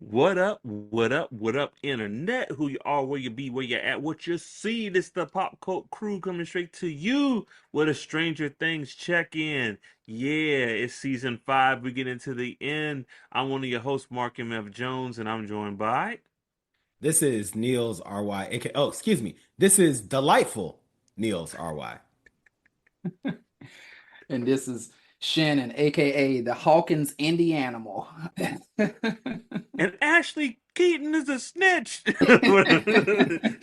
What up? What up? What up, internet? Who you are, where you be, where you at, what you see. This the Pop Cult Crew coming straight to you with a Stranger Things check-in. Yeah, it's season 5. We get into the end. I'm one of your hosts, Mark M.F. Jones, and I'm joined by... This is Niels RY. Oh, excuse me. This is delightful Niels RY. And this is Shannon, aka the Hawkins Indie Animal. And Ashley Keaton is a snitch.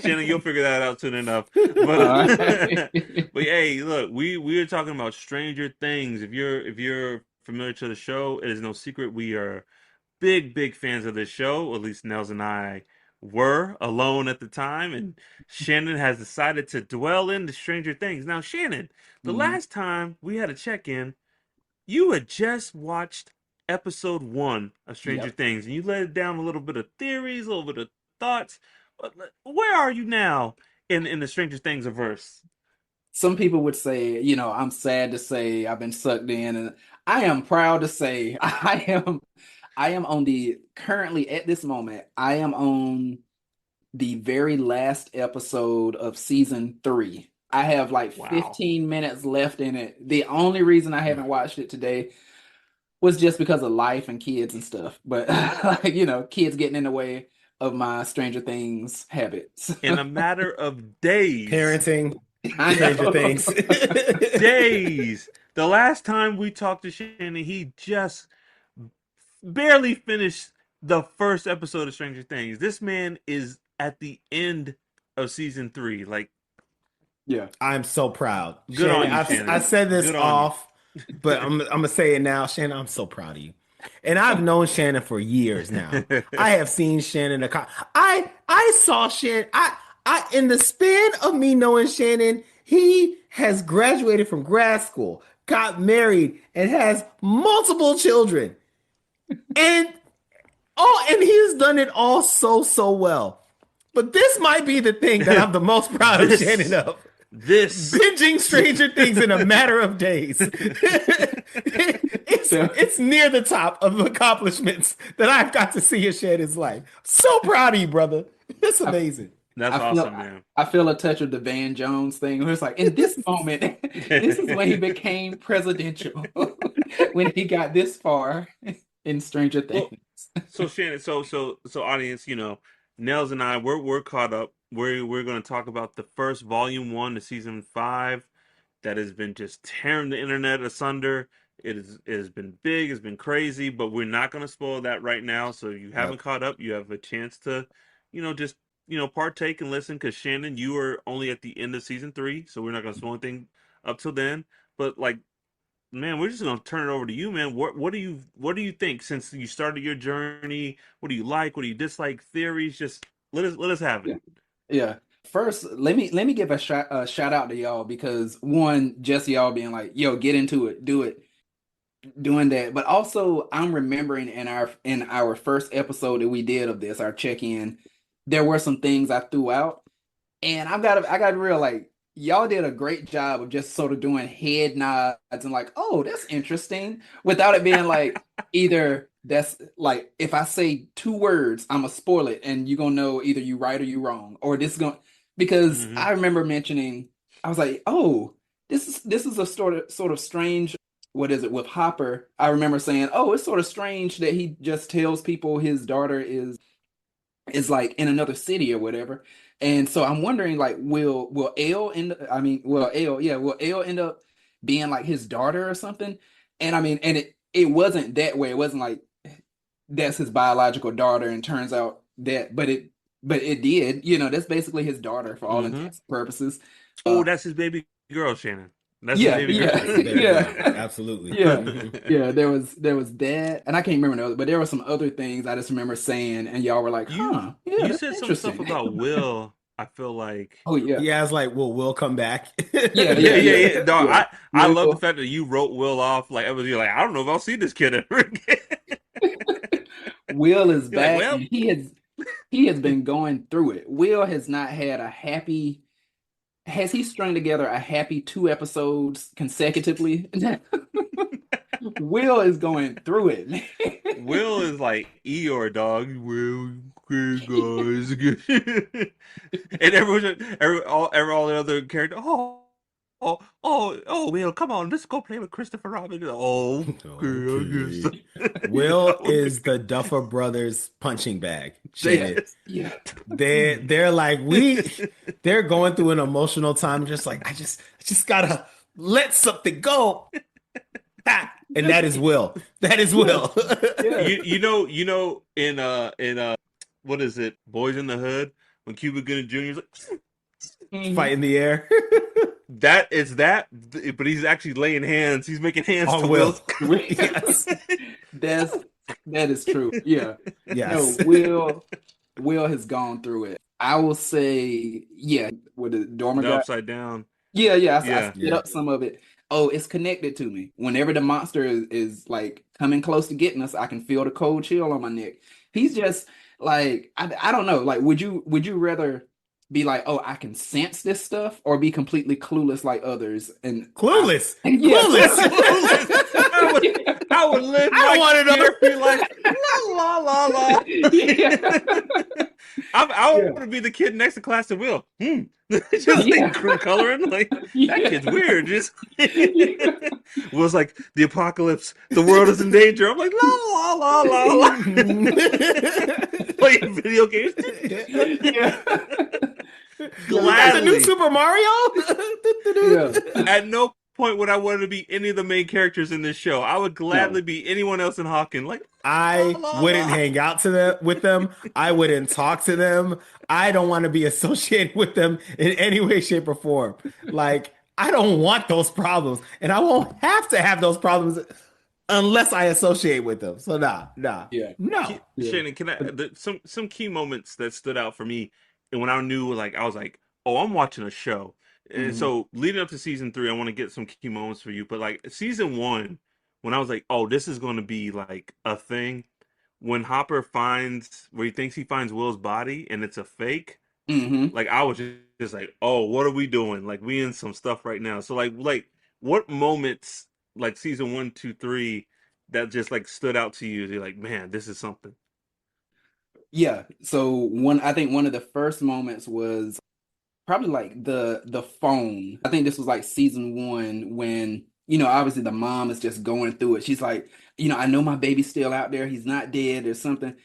Shannon, you'll figure that out soon enough. But All right. but hey, look, we are talking about Stranger Things. If you're familiar to the show, it is no secret we are big fans of this show. At least Nels and I were alone at the time, and Shannon has decided to dwell into Stranger Things. Now, Shannon, the Mhm. last time we had a check-in, you had just watched episode 1 of Stranger Yep. Things, and you laid down a little bit of theories, a little bit of thoughts. Where are you now in the Stranger Things verse? Some people would say, I'm sad to say I've been sucked in, and I am proud to say I am on the currently at this moment, I am on the very last episode of season 3. I have like Wow. 15 minutes left in it. The only reason I haven't watched it today was just because of life and kids and stuff. But like, kids getting in the way of my Stranger Things habits. In a matter of days, Parenting, I Stranger know. Things. days. The last time we talked to Shannon, he just barely finished the first episode of Stranger Things. This man is at the end of season 3. Like, Yeah. I'm so proud. good Shannon, on you, I Shannon. said this Good on you. off, but I'm gonna say it now. Shannon, I'm so proud of you. And I've known Shannon for years now. I have seen Shannon. I saw Shannon. I in the span of me knowing Shannon, he has graduated from grad school, got married, and has multiple children. And and he's done it all so well. But this might be the thing that I'm the most proud of Shannon this of. this Binging Stranger Things in a matter of days. So, it's near the top of accomplishments that I've got to see in Shannon's life. So proud of you, brother. It's I, amazing. That's I feel awesome, man. I feel a touch of the Van Jones thing. Where it's like in this moment, this is when he became presidential. When he got this far in Stranger Well, Things. so Shannon, so audience, Nels and I we're caught up. We're going to talk about the first volume 1 of season 5 that has been just tearing the internet asunder. It has been big, it's been crazy, but we're not going to spoil that right now. So if you haven't Yep. caught up, you have a chance to, just partake and listen. Because Shannon, you are only at the end of season 3, so we're not going to spoil anything up till then. But like, man, we're just gonna turn it over to you, man. What do you think since you started your journey? What do you like? What do you dislike? Theories? Just let us have it. Yeah. Yeah. First, let me give a shout out to y'all because one, just y'all being like, yo, get into it, do it, doing that. But also I'm remembering in our first episode that we did of this, our check-in, there were some things I threw out. And I got to real like y'all did a great job of just sort of doing head nods and like, oh, that's interesting, without it being like either that's like if I say 2 words, I'm gonna spoil it and you're gonna know either you right or you wrong, or this is going because Hmm. I remember mentioning, I was like, oh, this is a sort of strange. What is it with Hopper? I remember saying, oh, it's sort of strange that he just tells people his daughter is like in another city or whatever. And so I'm wondering, like, will L end I mean, will L, yeah, will L end up being like his daughter or something? And I mean, and it wasn't that way. It wasn't like that's his biological daughter and turns out that, but it did, that's basically his daughter for all Hmm. intents and purposes. Oh, Uh that's his baby girl, Shannon. That's his yeah, baby girl. yeah, That's his baby yeah. girl. Absolutely. Yeah. Yeah, there was that, and I can't remember the other, but there were some other things I just remember saying, and y'all were like, you "Huh, yeah, you that's said some stuff interesting." about Will. I feel like. Oh yeah, Yeah, it's like, well, we'll come back. yeah, Yeah, yeah, yeah, yeah, yeah. Dog, yeah. I love the Will fact that you wrote Will off. Like, you're like, I don't know if I'll see this kid ever again. Will is You're like, back, well, and he has been going through it. Will has not had a happy. Has he strung together a happy 2 episodes consecutively? Will is going through it. Will is like Eeyore, dog. Will, okay, guys. And all the other characters. Will, come on, let's go play with Christopher Robin. Oh, okay, I Okay. guess. Will Oh, is the Duffer Brothers punching bag, Yeah, Shannon. yeah, They're like they're going through an emotional time, just like I just gotta let something go. Ah, and that is Will. That is yeah, Will. yeah. in what is it, Boys in the Hood, when Cuba Gooding Jr. is like, Mhm. Fight in the air. that is that, but he's actually laying hands. He's making hands to On Will's. Will. Yes. That's that is true. Yeah. No, Yes. Will has gone through it. I will say, yeah, with the Dormer The guy. upside down. Yeah, yeah, I Yeah. split Yeah. up some of it. Oh, it's connected to me. Whenever the monster is like coming close to getting us, I can feel the cold chill on my neck. He's just like I don't know. Like, would you rather be like, oh, I can sense this stuff, or be completely clueless like others? And I, Clueless. yeah, Clueless. Clueless. I would, yeah, I would live I don't my want to carefree life. La la la la. yeah, I yeah, want to be the kid next to class that Will. Just like yeah, coloring. Like, that yeah, kid's weird. Just yeah. Will's like, the apocalypse. The world is in danger. I'm like, la la la la la. Playing video games. Yeah. Yeah, You got the new Gladly. Super Mario? yeah, At no point would I want to be any of the main characters in this show. I would no, gladly be anyone else in Hawking. Like, la I la wouldn't la. hang out with them. I wouldn't talk to them. I don't want to be associated with them in any way, shape, or form. Like, I don't want those problems, and I won't have to have those problems unless I associate with them. So yeah, no. yeah. Shannon, some key moments that stood out for me, and when I knew, like, I was like, oh, I'm watching a show. And Hmm. so leading up to season 3, I want to get some key moments for you. But like season 1, when I was like, oh, this is going to be like a thing. When Hopper finds where he thinks he finds Will's body and it's a fake, Hmm. like I was just like, oh, what are we doing? Like we in some stuff right now. So like what moments, like season 1, 2, 3, that just like stood out to you? You're like, man, this is something. Yeah. So I think one of the first moments was probably like the phone. I think this was like season 1 when, obviously the mom is just going through it. She's like, I know my baby's still out there. He's not dead or something.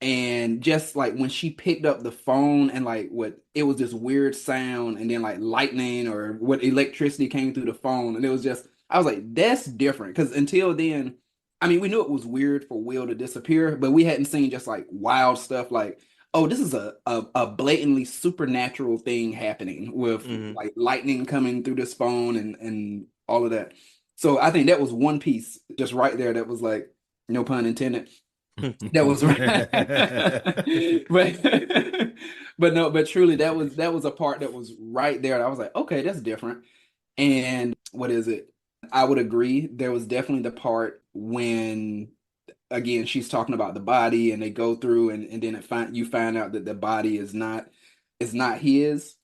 And just like when she picked up the phone and like what it was this weird sound and then like lightning or what electricity came through the phone. And it was just, I was like, that's different. Because until then, I mean, we knew it was weird for Will to disappear, but we hadn't seen just like wild stuff like, oh, this is a blatantly supernatural thing happening with Hmm. like lightning coming through this phone and all of that. So I think that was one piece just right there that was like, no pun intended, that was right. but but no, but truly that was a part that was right there. I was like, okay, that's different. And what is it? I would agree. There was definitely the part when again she's talking about the body and they go through and then you find out that the body is not his.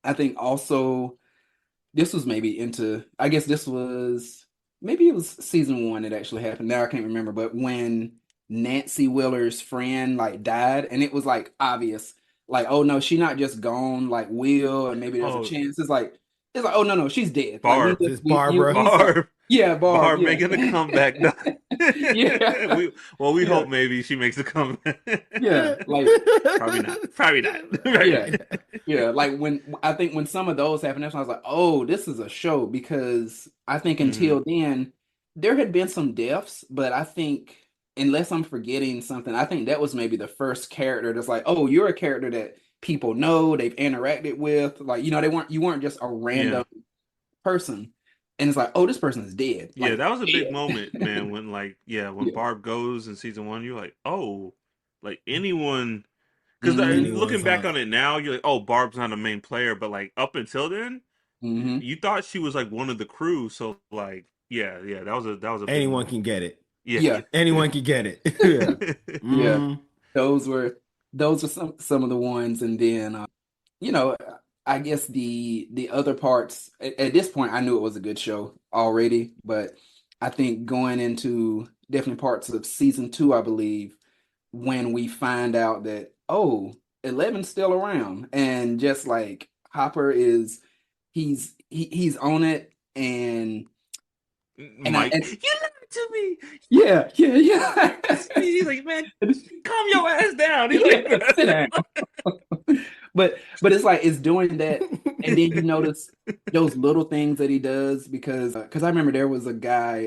I think also this was maybe into I guess this was maybe it was season 1 it actually happened. Now I can't remember, but when Nancy Willer's friend like died, and it was like obvious, like, oh no, she's not just gone like Will, and maybe there's a Oh, chance. It's like, oh no, she's dead. Like we Barb, just This Barbara. we saw. Barb, Yeah, Barb, Barb yeah. making a comeback. Yeah. We Yeah. hope maybe she makes a comeback. Yeah. Like, Probably not. Probably not. Probably yeah. not. Yeah, like when some of those happened, that's when I was like, oh, this is a show because I think Hmm. until then there had been some deaths, but I think unless I'm forgetting something, I think that was maybe the first character that's like, oh, you're a character that people know, they've interacted with, like you weren't just a Yeah. random person, and it's like, oh, this person is dead, Yeah, like that was a big moment, man. dead. When like, yeah, when Yeah. Barb goes in season 1, you're like, oh, like anyone. Because Hmm. Anyone's looking back on. on it now, you're like, oh, Barb's not a main player, but like up until then, Hmm. you thought she was like one of the crew. So like, yeah, yeah, that was a big Anyone moment. can get it. Yeah. Yeah. Anyone can get it. Yeah. Yeah. Hmm. Those were some of the ones, and then you know, I guess the other parts at this point I knew it was a good show already, but I think going into definitely parts of season two, I believe, when we find out that, oh, 11's still around, and just like Hopper is, he's on it, Mike, and you lied to me. yeah, yeah, yeah. He's like, man, calm your ass down. He's like, Yeah, sit down. But it's like it's doing that, and then you notice those little things that he does because I remember there was a guy.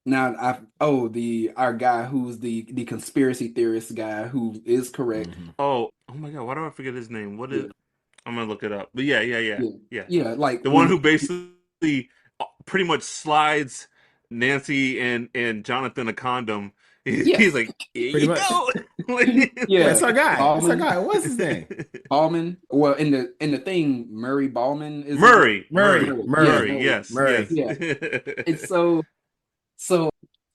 Now I the our guy who's the conspiracy theorist guy who is correct. Mhm. oh my God, why do I forget his name? What is? Yeah, I'm gonna look it up. But yeah, yeah, yeah. yeah. Like The one who basically pretty much slides Nancy and Jonathan a condom. yeah, He's like, here Pretty you much. go. That's yeah. our guy. That's our Ballman, guy. What's his name? Ballman. Well, in the thing, Murray Ballman is his name. Murray, Murray. Murray. Yeah, Murray. Murray. Murray. Yes, Murray. yes. Yeah. It's so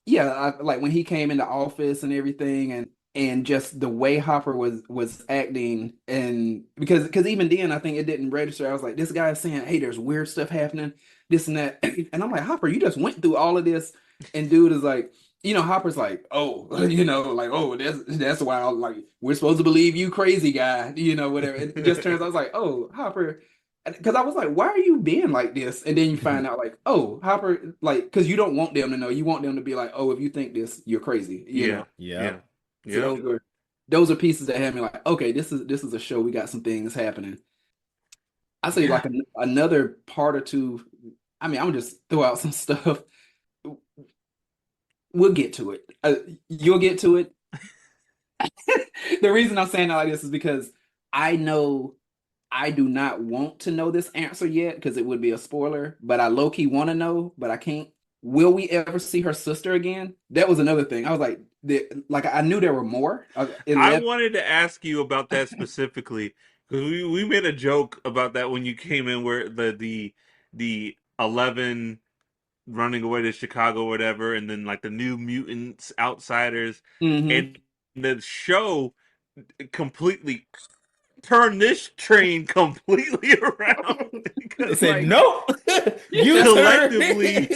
yeah, like when he came into office and everything, and just the way Hopper was acting, and because even then I think it didn't register. I was like, this guy's saying, hey, there's weird stuff happening, this and that, and I'm like, Hopper, you just went through all of this, and dude is like, Hopper's like, oh, like, oh, that's wild, like we're supposed to believe you, crazy guy, whatever. And it just turns out I was like, oh, Hopper. Because I was like, why are you being like this? And then you find out, like, oh, Hopper, like, because you don't want them to know. You want them to be like, oh, if you think this, you're crazy. Yeah, yeah, Yep. So yeah. those are pieces that have me like, okay, this is a show. We got some things happening. I say Yeah. like another part or two. I mean, I'm just throw out some stuff. We'll get to it. You'll get to it. The reason I'm saying that like this is because I know I do not want to know this answer yet because it would be a spoiler, but I low key want to know, but I can't. Will we ever see her sister again? That was another thing. I was like I knew there were more. I 11. wanted to ask you about that specifically because we made a joke about that when you came in, where the 11 running away to Chicago, or whatever, and then like the New Mutants, Outsiders, Hmm. and the show completely turned this train completely around They because said, like nope. You Yeah. turn. collectively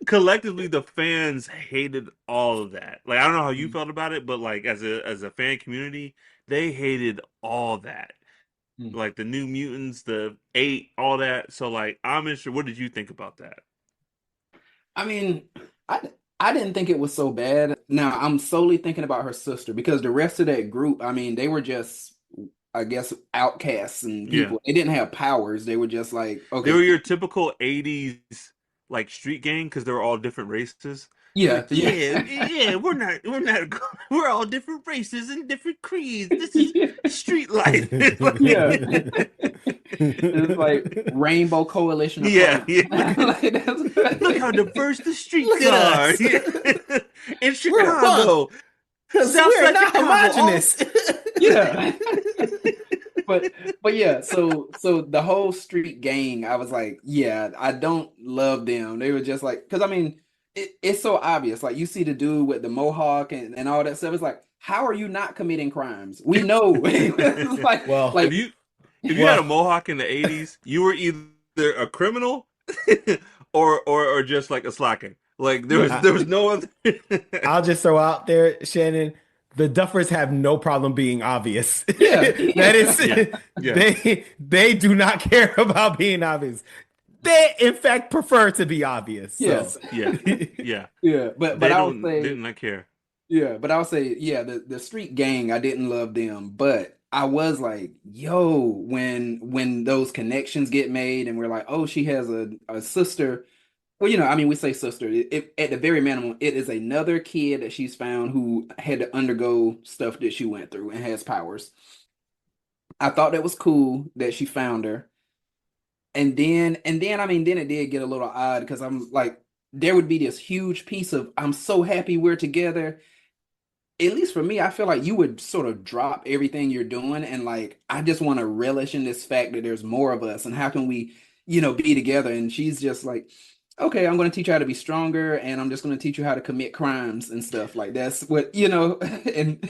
collectively the fans hated all of that. Like I don't know how you felt about it, but like as a fan community, they hated all that. Like the New Mutants, the Eight, all that. So like I'm interested. What did you think about that? I mean, I didn't think it was so bad. Now I'm solely thinking about her sister because the rest of that group, I mean, they were just, I guess, outcasts and Yeah, people. They didn't have powers. They were just like, they okay, were your typical '80s like street gang because they were all different races. It's yeah, like, yeah, yeah, we're not, we're all different races and different creeds. This is yeah, street life. yeah. It's like Rainbow Coalition of Yeah, Crime. yeah. Like, that's Look how diverse the Look streets at are. us. In We're punk Chicago, because we're Southside not Chicago. homogenous. yeah. But yeah, so the whole street gang, I was like, yeah, I don't love them. They were just like, because I mean, it's so obvious. Like you see the dude with the mohawk and all that stuff. It's like, how are you not committing crimes? We know. It's Well, if like you had a well, mohawk in the '80s, you were either a criminal or just like a slacker. Like there was yeah, I, there was no other. I'll just throw out there, Shannon. The Duffers have no problem being obvious. yeah, That yeah, is, Yeah, yeah, they do not care about being obvious. They, in fact, prefer to be obvious. So, yes, yeah, yeah. yeah. But They I would don't say, did not care. yeah, but I would say, yeah, the street gang, I didn't love them, but I was like, yo, when those connections get made and we're like, oh, she has a sister. Well, I mean, we say sister. At the very minimum, it is another kid that she's found who had to undergo stuff that she went through and has powers. I thought that was cool that she found her. I mean, then it did get a little odd because I'm like, there would be this huge piece of, I'm so happy we're together. At least for me, I feel like you would sort of drop everything you're doing and like, I just want to relish in this fact that there's more of us and how can we, be together? And she's just like, okay, I'm going to teach you how to be stronger and I'm just going to teach you how to commit crimes and stuff. Like that's what, and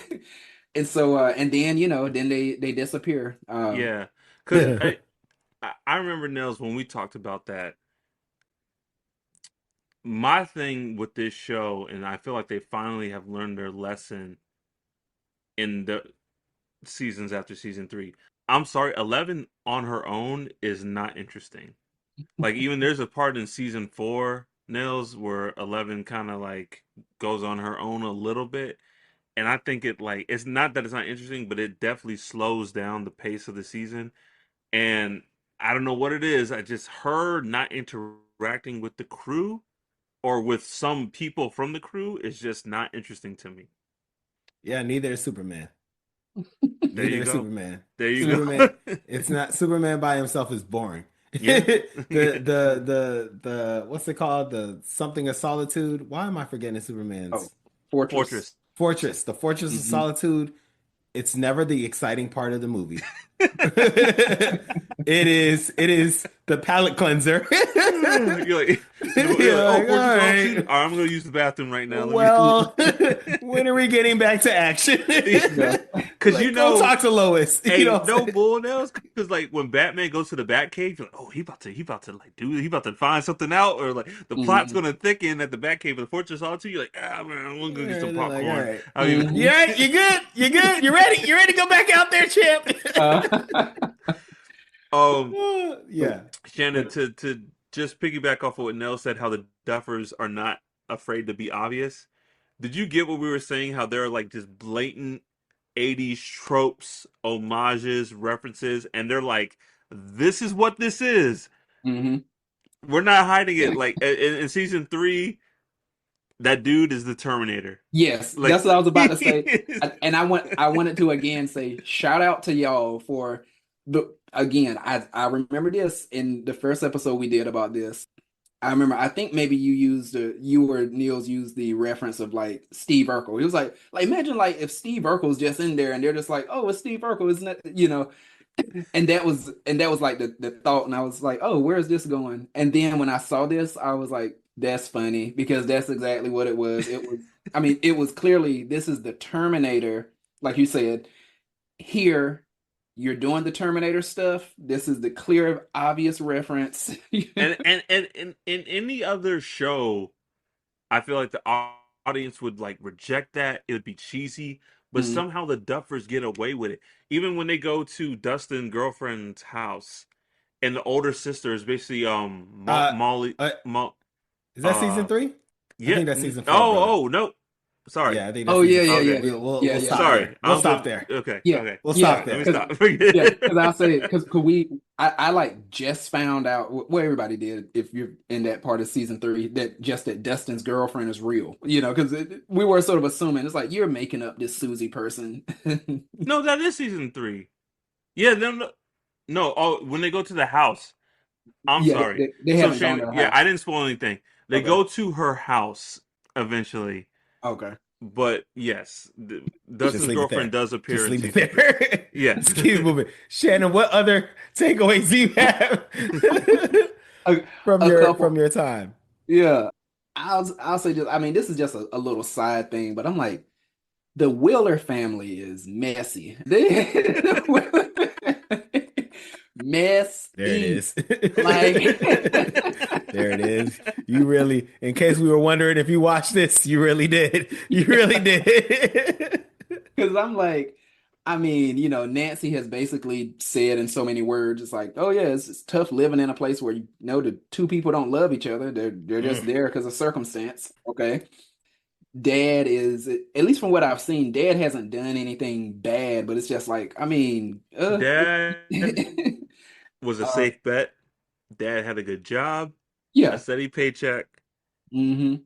so and then, then they disappear. Yeah, because I remember Nels when we talked about that. my thing with this show, and I feel like they finally have learned their lesson in the seasons after season three. I'm sorry, 11 on her own is not interesting. Like even there's a part in season four, Nils, where 11 kind of like goes on her own a little bit, and I think it like it's not that it's not interesting, but it definitely slows down the pace of the season. And I don't know what it is. I just her not interacting with the crew or with some people from the crew is just not interesting to me. Yeah, neither is Superman. There Neither you is go. Superman. There you Superman, go. it's not Superman by himself is boring. Yeah. The what's it called? The something of solitude. Why am I forgetting Oh, Superman's Fortress. Fortress. fortress? The Fortress of Hmm. Solitude. It's never the exciting part of the movie. It is the palate cleanser. You're like, You're oh, like, Fortress all Solitude. right. All right, I'm gonna use the bathroom right now. Let me. Well, when are we getting back to action? Yeah. Because Like, go talk to Lois. You know hey, what I'm no saying? bull nails. Because like when Batman goes to the Batcave, you're like, oh, he about to like do, he about to find something out, or like the plot's Hmm. gonna thicken at the Batcave of the Fortress Solitude. You're like, ah, man, I'm gonna go get some They're like, all popcorn. right. I'll be You Hmm. all right? You good? You good? You ready? You ready to go back out there, champ? Uh, um, Yeah. Shannon, but to just piggyback off of what Nell said, how the Duffers are not afraid to be obvious. Did you get what we were saying? How they're like just blatant 80s tropes, homages, references, and they're like, this is what this is. hmm We're not hiding it. Like in season three, that dude is the Terminator. yes, Like, that's what I was about to say. And I wanted to again say shout out to y'all for the again. I remember this in the first episode we did about this. I remember, I think maybe you or Niels used the reference of like Steve Urkel. He was like imagine like if Steve Urkel's just in there and they're just like, oh, it's Steve Urkel, isn't it? And that was like the thought, and I was like, oh, where is this going? And then when I saw this, I was like, that's funny because that's exactly what it was. I mean, it was clearly this is the Terminator, like you said. Here, you're doing the Terminator stuff. This is the clear, obvious reference. and in any other show, I feel like the audience would like reject that. It would be cheesy, but Mhm. somehow the Duffers get away with it. Even when they go to Dustin's girlfriend's house, and the older sister is basically Uh, Molly, uh, Mo, is that season uh, 3? I yeah. think that's season 4, brother. Oh, no. Sorry. Yeah, I think that's Oh yeah, season yeah, 4. yeah, Okay. yeah, We'll yeah, yeah, stop yeah, there. Sorry. We'll I'm stop good. there. Okay. yeah, Okay. We'll All yeah. stop right. Let me there. stop. Yeah, because I'll say because I like just found out well everybody did if you're in that part of season three that Dustin's girlfriend is real, because we were sort of assuming it's like you're making up this Susie person. No, that is season three. Yeah. No. No. No. Oh, when they go to the house. I'm Yeah, sorry. they So haven't gone to Shannon, the yeah, I house. didn't spoil anything. They Okay, go to her house eventually, okay. but yes, Just Dustin's leave it girlfriend there. does appear Just in leave it season three. there. Yeah. Just keep it moving. Shannon, what other takeaways do you have A, from a your couple. time? Yeah, I'll say just I mean this is just a little side thing, but I'm like the Wheeler family is messy. There it Messy. is. Like, There it is. You really, in case we were wondering if you watched this, you really did. You really yeah, did. because I'm like, I mean, Nancy has basically said in so many words, it's like, oh yeah, it's tough living in a place where you know the two people don't love each other. They're just Mm. there because of circumstance. Okay. Dad is, at least from what I've seen, Dad hasn't done anything bad, but it's just like, I mean, Dad was a uh, safe bet. Dad had a good job, a yeah. steady paycheck. Hmm.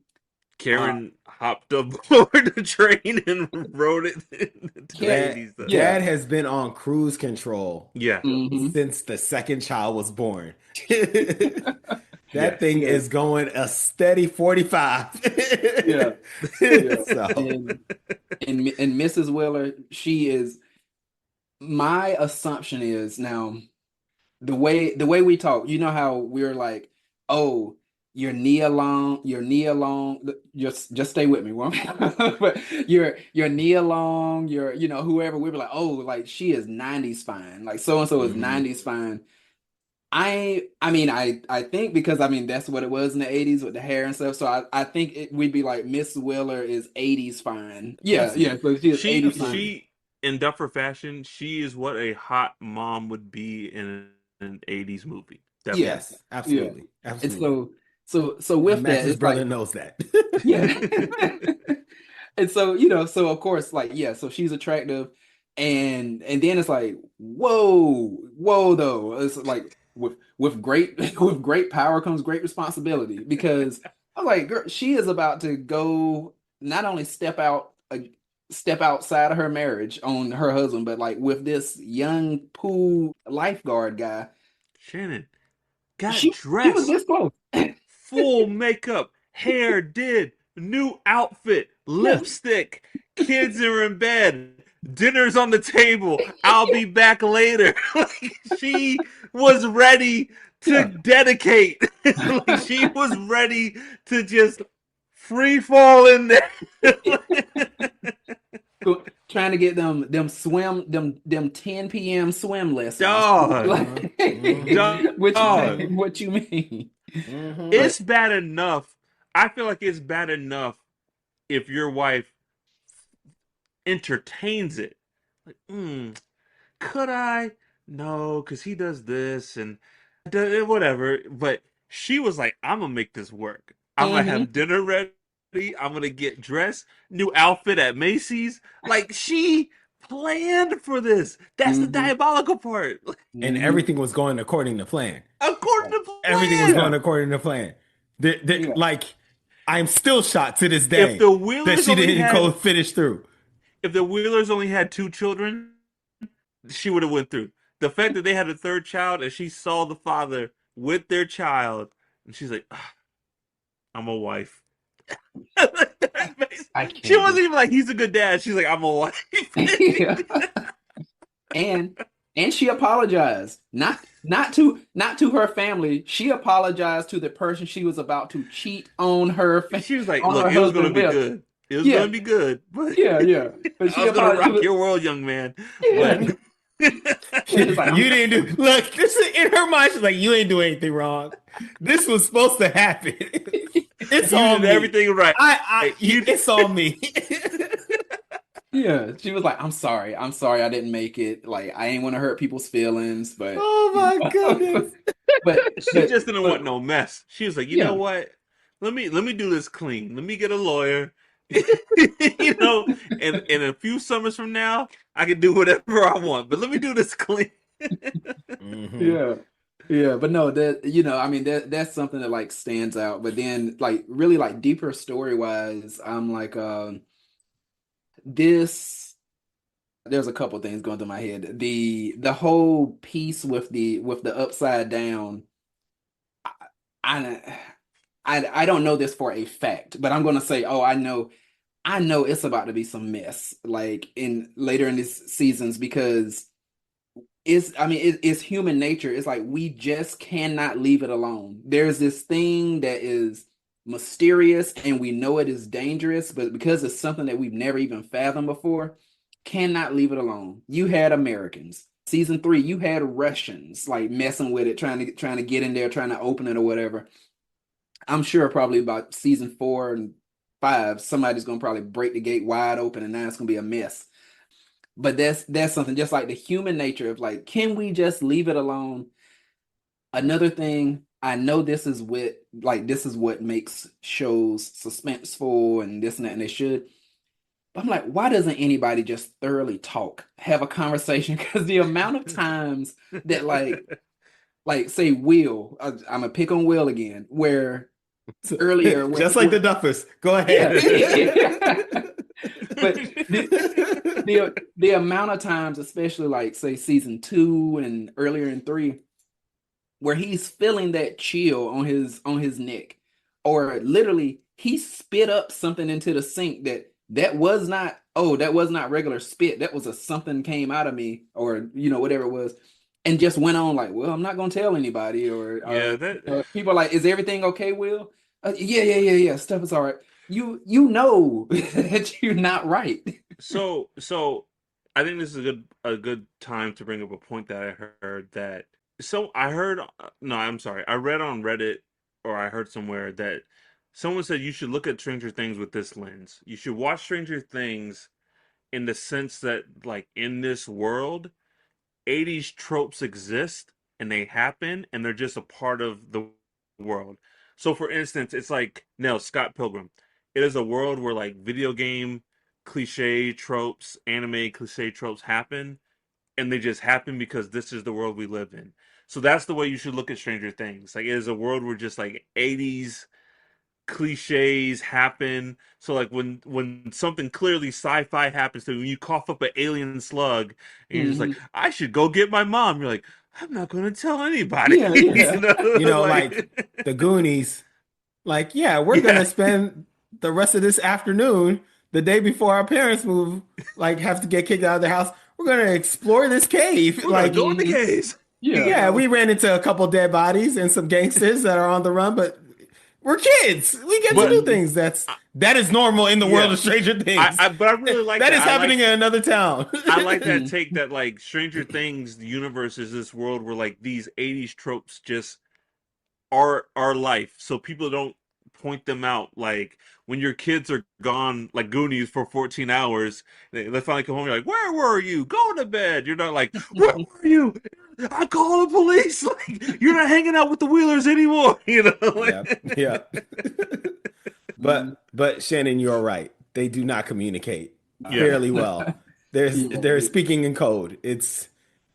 Uh, Karen hopped aboard the train and rode it into the yeah, Dad, 80s. yeah. Dad has been on cruise control Yeah. Hmm. since the second child was born. That Yes. thing Yeah, is going a steady 45. yeah, yeah. So, And Mrs. Wheeler, she is, my assumption is now the way we talk, you know how we're like, oh, you're Nia Long, just stay with me, woman. But you're Nia Long, whoever, we were like, oh, like she is 90s fine, like so and so is mhm. 90s fine. I mean I think because I mean that's what it was in the 80s with the hair and stuff. So I think we'd be like Miss Willer is 80s fine. Yeah, yeah. Absolutely. So she is 80s fine. Absolutely. She in Duffer fashion, she is what a hot mom would be in an '80s movie. Yeah, Definitely. Yes, yeah. absolutely. And Absolutely. so And with that, Max's it's brother like knows that. yeah. And so, so of course, like, yeah, so she's attractive, and then it's like, whoa, though. It's like with great with great power comes great responsibility because I was like, girl, she is about to go not only step outside of her marriage on her husband, but like with this young pool lifeguard guy. Shannon got She was dressed, this close. full makeup, hair did, new outfit, Yeah, lipstick, kids are in bed, dinner's on the table, I'll be back later. Like she was ready to yeah. dedicate. Like she was ready to just free fall in there. Trying to get them swim them 10 p.m. swim lessons. Dog, Like, Uh-huh. Mm-hmm. which dog. Mm-hmm. what you mean? Mm-hmm. But It's bad enough. I feel like it's bad enough if your wife entertains it. Like, could I? No, because he does this and whatever. But she was like, I'm gonna make this work. I'm gonna have mhm, dinner ready. I'm gonna get dressed, new outfit at Macy's. Like she planned for this. That's the mhm, diabolical part. And mhm. everything was going according to plan. According to Everything was plan. Yeah, going according to plan. yeah. Like, I'm still shocked to this If day the that Wheelers she only didn't had go finish through. if the Wheelers only had two children, she would have went through. The fact that they had a third child and she saw the father with their child, and she's like, "Ah, I'm a wife." I She can't wasn't do. even like, he's a good dad. She's like, I'm a wife. Yeah. And she apologized. Not to her family. She apologized to the person she was about to cheat on She was like, on look, her it was gonna husband be with. good. It was Yeah, gonna be good, but yeah. But I she was gonna apologized. rock your world, young man. But Yeah. She was like, You didn't do look, this is in her mind, she's like, you ain't do anything wrong. This was supposed to happen. It's you on did me. everything right. You It's on me. yeah, she was like, I'm sorry I didn't make it. Like, I ain't want to hurt people's feelings, but, Oh my goodness. she just didn't but, want no mess. She was like, you know yeah, what? Let me do this clean. Let me get a lawyer. And a few summers from now, I can do whatever I want. But let me do this clean. Hmm. yeah, yeah. But no, that, I mean, that's something that like stands out. But then, like, really, like, deeper story wise, I'm like, this. There's a couple things going through my head. The whole piece with the upside down. I I don't know this for a fact, but I'm gonna say, oh, I know it's about to be some mess, like in later in these seasons, because I mean, it's human nature. It's like we just cannot leave it alone. There's this thing that is mysterious and we know it is dangerous, but because it's something that we've never even fathomed before, cannot leave it alone. You had Americans. Season 3, you had Russians like messing with it, trying to get in there, trying to open it or whatever. I'm sure probably about season 4 and 5, somebody's gonna probably break the gate wide open, and now it's gonna be a mess. But that's something just like the human nature of like, can we just leave it alone? Another thing, I know this is what makes shows suspenseful and this and that, and they should. But I'm like, why doesn't anybody just thoroughly talk, have a conversation? Because the amount of times that like say Will, I'm gonna pick on Will again, where earlier Just like the Duffers. Go yeah. ahead. But the amount of times, especially like say season 2 and earlier in 3, where he's feeling that chill on his neck, or literally he spit up something into the sink that was not, oh, that was not regular spit, that was a something came out of me, or whatever it was, and just went on like, well, I'm not gonna tell anybody, Yeah, or that. people are like, is everything okay, Will? Yeah, stuff is all right. You know that you're not right. So I think this is a good time to bring up a point that I heard that So I heard, no, I'm sorry. I read on Reddit or I heard somewhere that someone said you should look at Stranger Things with this lens. You should watch Stranger Things in the sense that, like, in this world, 80s tropes exist and they happen and they're just a part of the world. So, for instance, it's like, no, Scott Pilgrim. It is a world where, like, video game cliche tropes, anime cliche tropes happen, and they just happen because this is the world we live in. So that's the way you should look at Stranger Things. Like, it is a world where just like 80s cliches happen. So like when something clearly sci-fi happens, so when you cough up an alien slug and you're just like, Hmm. I should go get my mom. You're like, I'm not gonna tell anybody. Yeah, You yeah. know, Like like the Goonies. Like, yeah, we're yeah, gonna spend the rest of this afternoon, the day before our parents move, like have to get kicked out of the house. We're gonna explore this cave. we're gonna Like, go in the Hmm. caves. Yeah, yeah, no. we ran into a couple dead bodies and some gangsters that are on the run, but we're kids. We get to do But Hmm. things that is normal in the world yeah, of Stranger Things. but I really like That that. is happening in another town. I like that Hmm. take that like Stranger Things, the universe is this world where like these 80s tropes just are our life. So people don't point them out. Like when your kids are gone, like Goonies for 14 hours, they finally come home, you're like, where were you? Go to bed. You're not like, where were you? I call the police. Like you're not hanging out with the Wheelers anymore. You know? Yeah, yeah. Hmm. But Shannon, you're right. They do not communicate Yeah. fairly well. There's Yeah, they're speaking in code. It's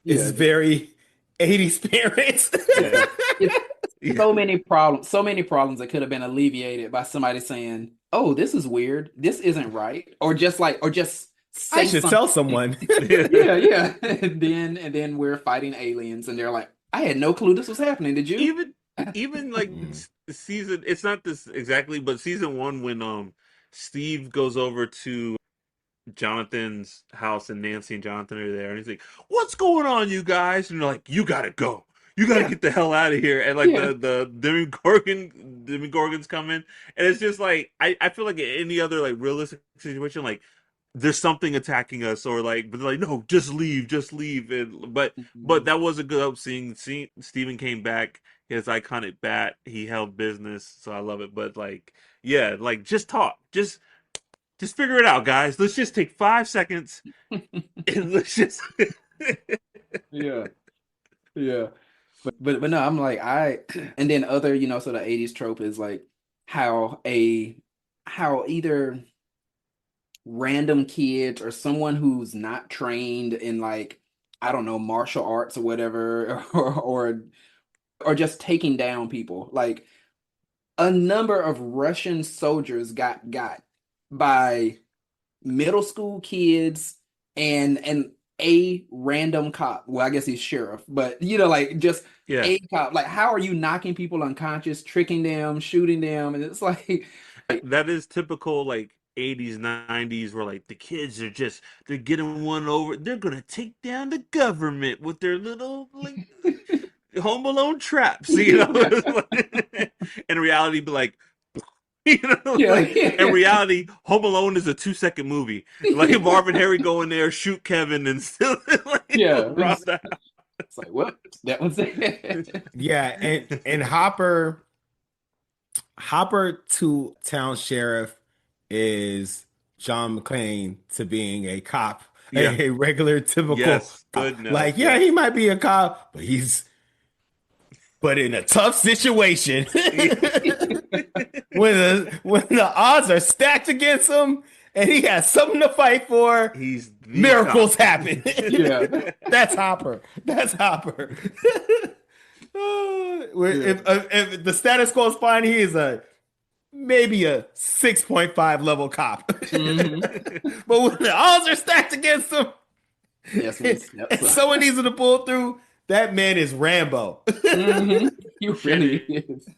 yeah, very 80s parents. yeah. Yeah. It's Yeah. so many problems that could have been alleviated by somebody saying, "Oh, this is weird. This isn't right," or just I say should tell something. someone. Yeah, yeah. And then we're fighting aliens, and they're like, "I had no clue this was happening. Did you?" even even like Mm. season, it's not this exactly, but season one when Steve goes over to Jonathan's house and Nancy and Jonathan are there, and he's like, "What's going on, you guys?" And they're like, "You gotta go. You gotta Yeah, get the hell out of here." And like yeah. the Demogorgons come in, and it's just like I feel like in any other like realistic situation, like there's something attacking us, or like, but they're like, "No, just leave." And but Mhm. that was a good up seeing. Steven came back. His iconic bat. He held business, so I love it. But like, yeah, like just talk, just figure it out, guys. Let's just take 5 seconds and let's just. Yeah, yeah. But no, I'm like and then other, so the 80s trope is like how a how either random kids or someone who's not trained in like I don't know martial arts or whatever or just taking down people. Like a number of Russian soldiers got by middle school kids and a random cop. Well, I guess he's sheriff, but like just Yeah, a cop. Like, how are you knocking people unconscious, tricking them, shooting them? And it's like, that is typical like 80s, 90s where like the kids are just they're getting one over. They're gonna take down the government with their little like Home Alone traps, you know. yeah, In reality, be like, you know, yeah, like in reality, Home Alone is a 2 second movie. Like Marvin Harry go in there, shoot Kevin, and still like yeah. rob the It's like, well, that was it. Yeah, and Hopper to town sheriff is John McClane to being a cop, yeah. a regular typical Yes, cop. goodness, Like, yeah, he yes. might be a cop, but in a tough situation. When the odds are stacked against him and he has something to fight for, He's the cop. miracles happen. Yeah, That's Hopper. That's Hopper. yeah. If the status quo is fine, he is maybe a 6.5 level cop. Hmm. But when the odds are stacked against him That's when he steps and up. someone needs to pull through, that man is Rambo. Hmm. You really Shannon, is.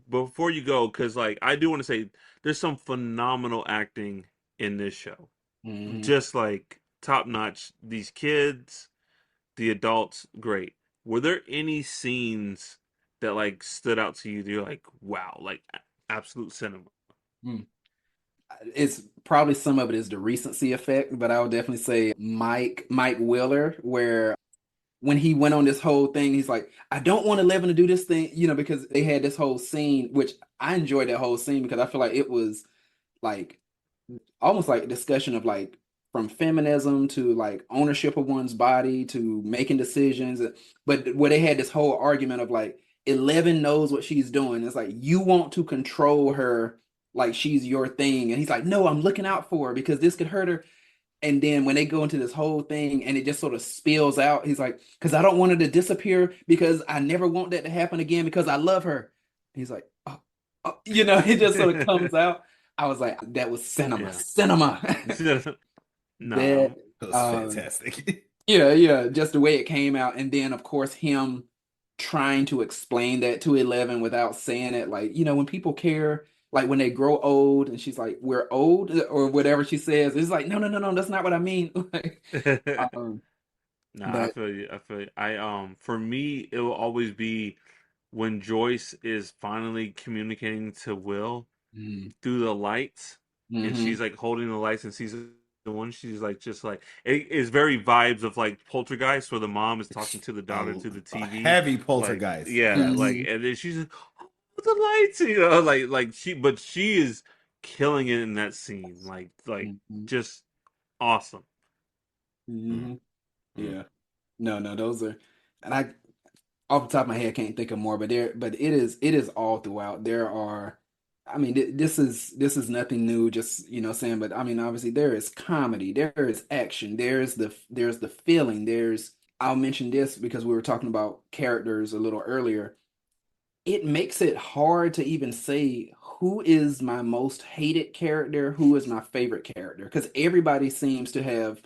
before you go, because like I do want to say there's some phenomenal acting in this show. Hmm. Just like top notch. These kids, the adults, great. Were there any scenes that like stood out to you? That you're like, wow, like absolute cinema. It's probably some of it is the recency effect, but I would definitely say Mike Wheeler, where when he went on this whole thing, he's like, I don't want 11 to do this thing, because they had this whole scene, which I enjoyed that whole scene because I feel like it was like almost like a discussion of like from feminism to like ownership of one's body to making decisions. But where they had this whole argument of like 11 knows what she's doing. It's like you want to control her like she's your thing. And he's like, no, I'm looking out for her because this could hurt her. And then when they go into this whole thing and it just sort of spills out, he's like, because I don't want her to disappear because I never want that to happen again because I love her. He's like, oh, oh. It just sort of comes out. I was like, that was cinema, Yeah. cinema. No. That was fantastic. Yeah, just the way it came out. And then, of course, him trying to explain that to 11 without saying it. Like, when people care, like when they grow old and she's like, we're old or whatever she says, it's like, no, that's not what I mean. Like, No, I but feel you. I feel you. For me, it will always be when Joyce is finally communicating to Will mm, through the lights, and mhm. she's like holding the lights and sees the one. She's like, just like it is very vibes of like Poltergeist, where the mom is talking to the daughter through the A TV. heavy Like, poltergeist. yeah, Yes. like, Mhm. and then she's like, oh, the lights, like but she is killing it in that scene, like Mhm. just awesome. Mm, Mhm. mm. Yeah. No, those are, and I off the top of my head can't think of more, but it is all throughout. There are, I mean, this is nothing new, just saying, but I mean, obviously there is comedy, there is action, there's the feeling, I'll mention this because we were talking about characters a little earlier. It makes it hard to even say who is my most hated character, who is my favorite character, because everybody seems to have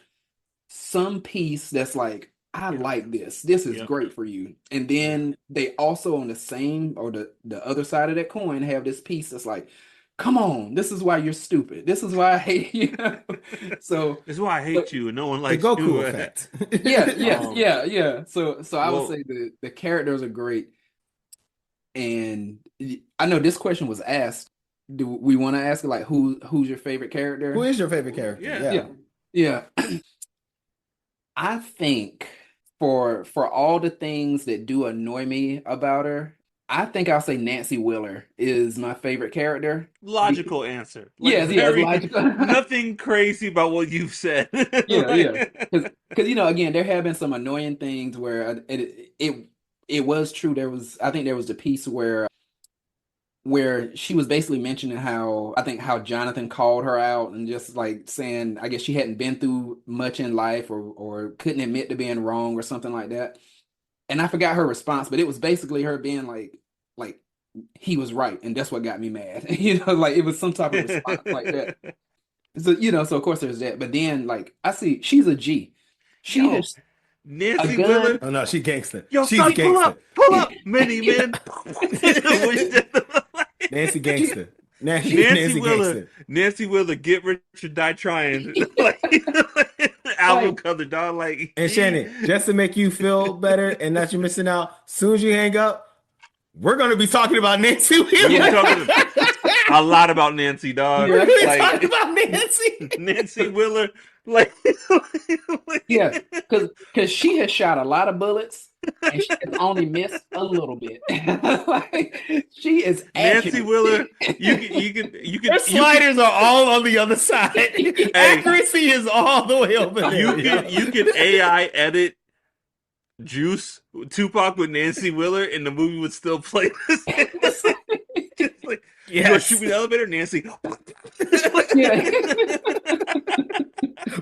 some piece that's like, I Yep, like this. This is yep, great for you. And yep. then they also on the same or the other side of that coin have this piece that's like, come on, this is why you're stupid. This is why I hate you. So, This is why I but hate you and no one The likes Goku you. effect. yeah, yeah, um, yeah, yeah. So I would well, say the characters are great. And I know this question was asked. Do we want to ask like who's your favorite Who character? is your favorite character? yeah. Yeah. Yeah. Yeah. I think for all the things that do annoy me about her, I think I'll say Nancy Wheeler is my favorite character. Logical answer. Like Yes, yes, very logical. nothing crazy about what you've said. Yeah, yeah. Like, Because again, there have been some annoying things where it was true. I think there was the piece where she was basically mentioning how I think how Jonathan called her out and just like saying I guess she hadn't been through much in life or couldn't admit to being wrong or something like that. And I forgot her response, but it was basically her being like he was right, and that's what got me mad. Like it was some type of response like that. So so of course there's that. But then like I see she's a G. She yo, has a Nancy Wheeler. gun. Oh no, she gangster. Yo, She's son, gangster. pull up, mini man. Nancy she gangster. Nancy, she Nancy Nancy Wheeler, gangster. Nancy Wheeler, get rich or die trying. Like, album like cover, dog. Like And she, Shannon, just to make you feel better and that you're missing out, soon as you hang up, we're gonna be talking about Nancy we're gonna be Wheeler. talking a lot about Nancy, We're dog. gonna be talking Like about Nancy. Nancy Wheeler, like, yeah, because she has shot a lot of bullets and she has only missed a little bit. Like she is Nancy accurate. Wheeler. Her You can. sliders are all on the other side. Hey, Accuracy is all the way over you there. can Yo. you can AI edit Juice Tupac with Nancy Wheeler, and the movie would still play the same. Just like, you gonna shoot Yes. me in the elevator, Nancy? Yeah.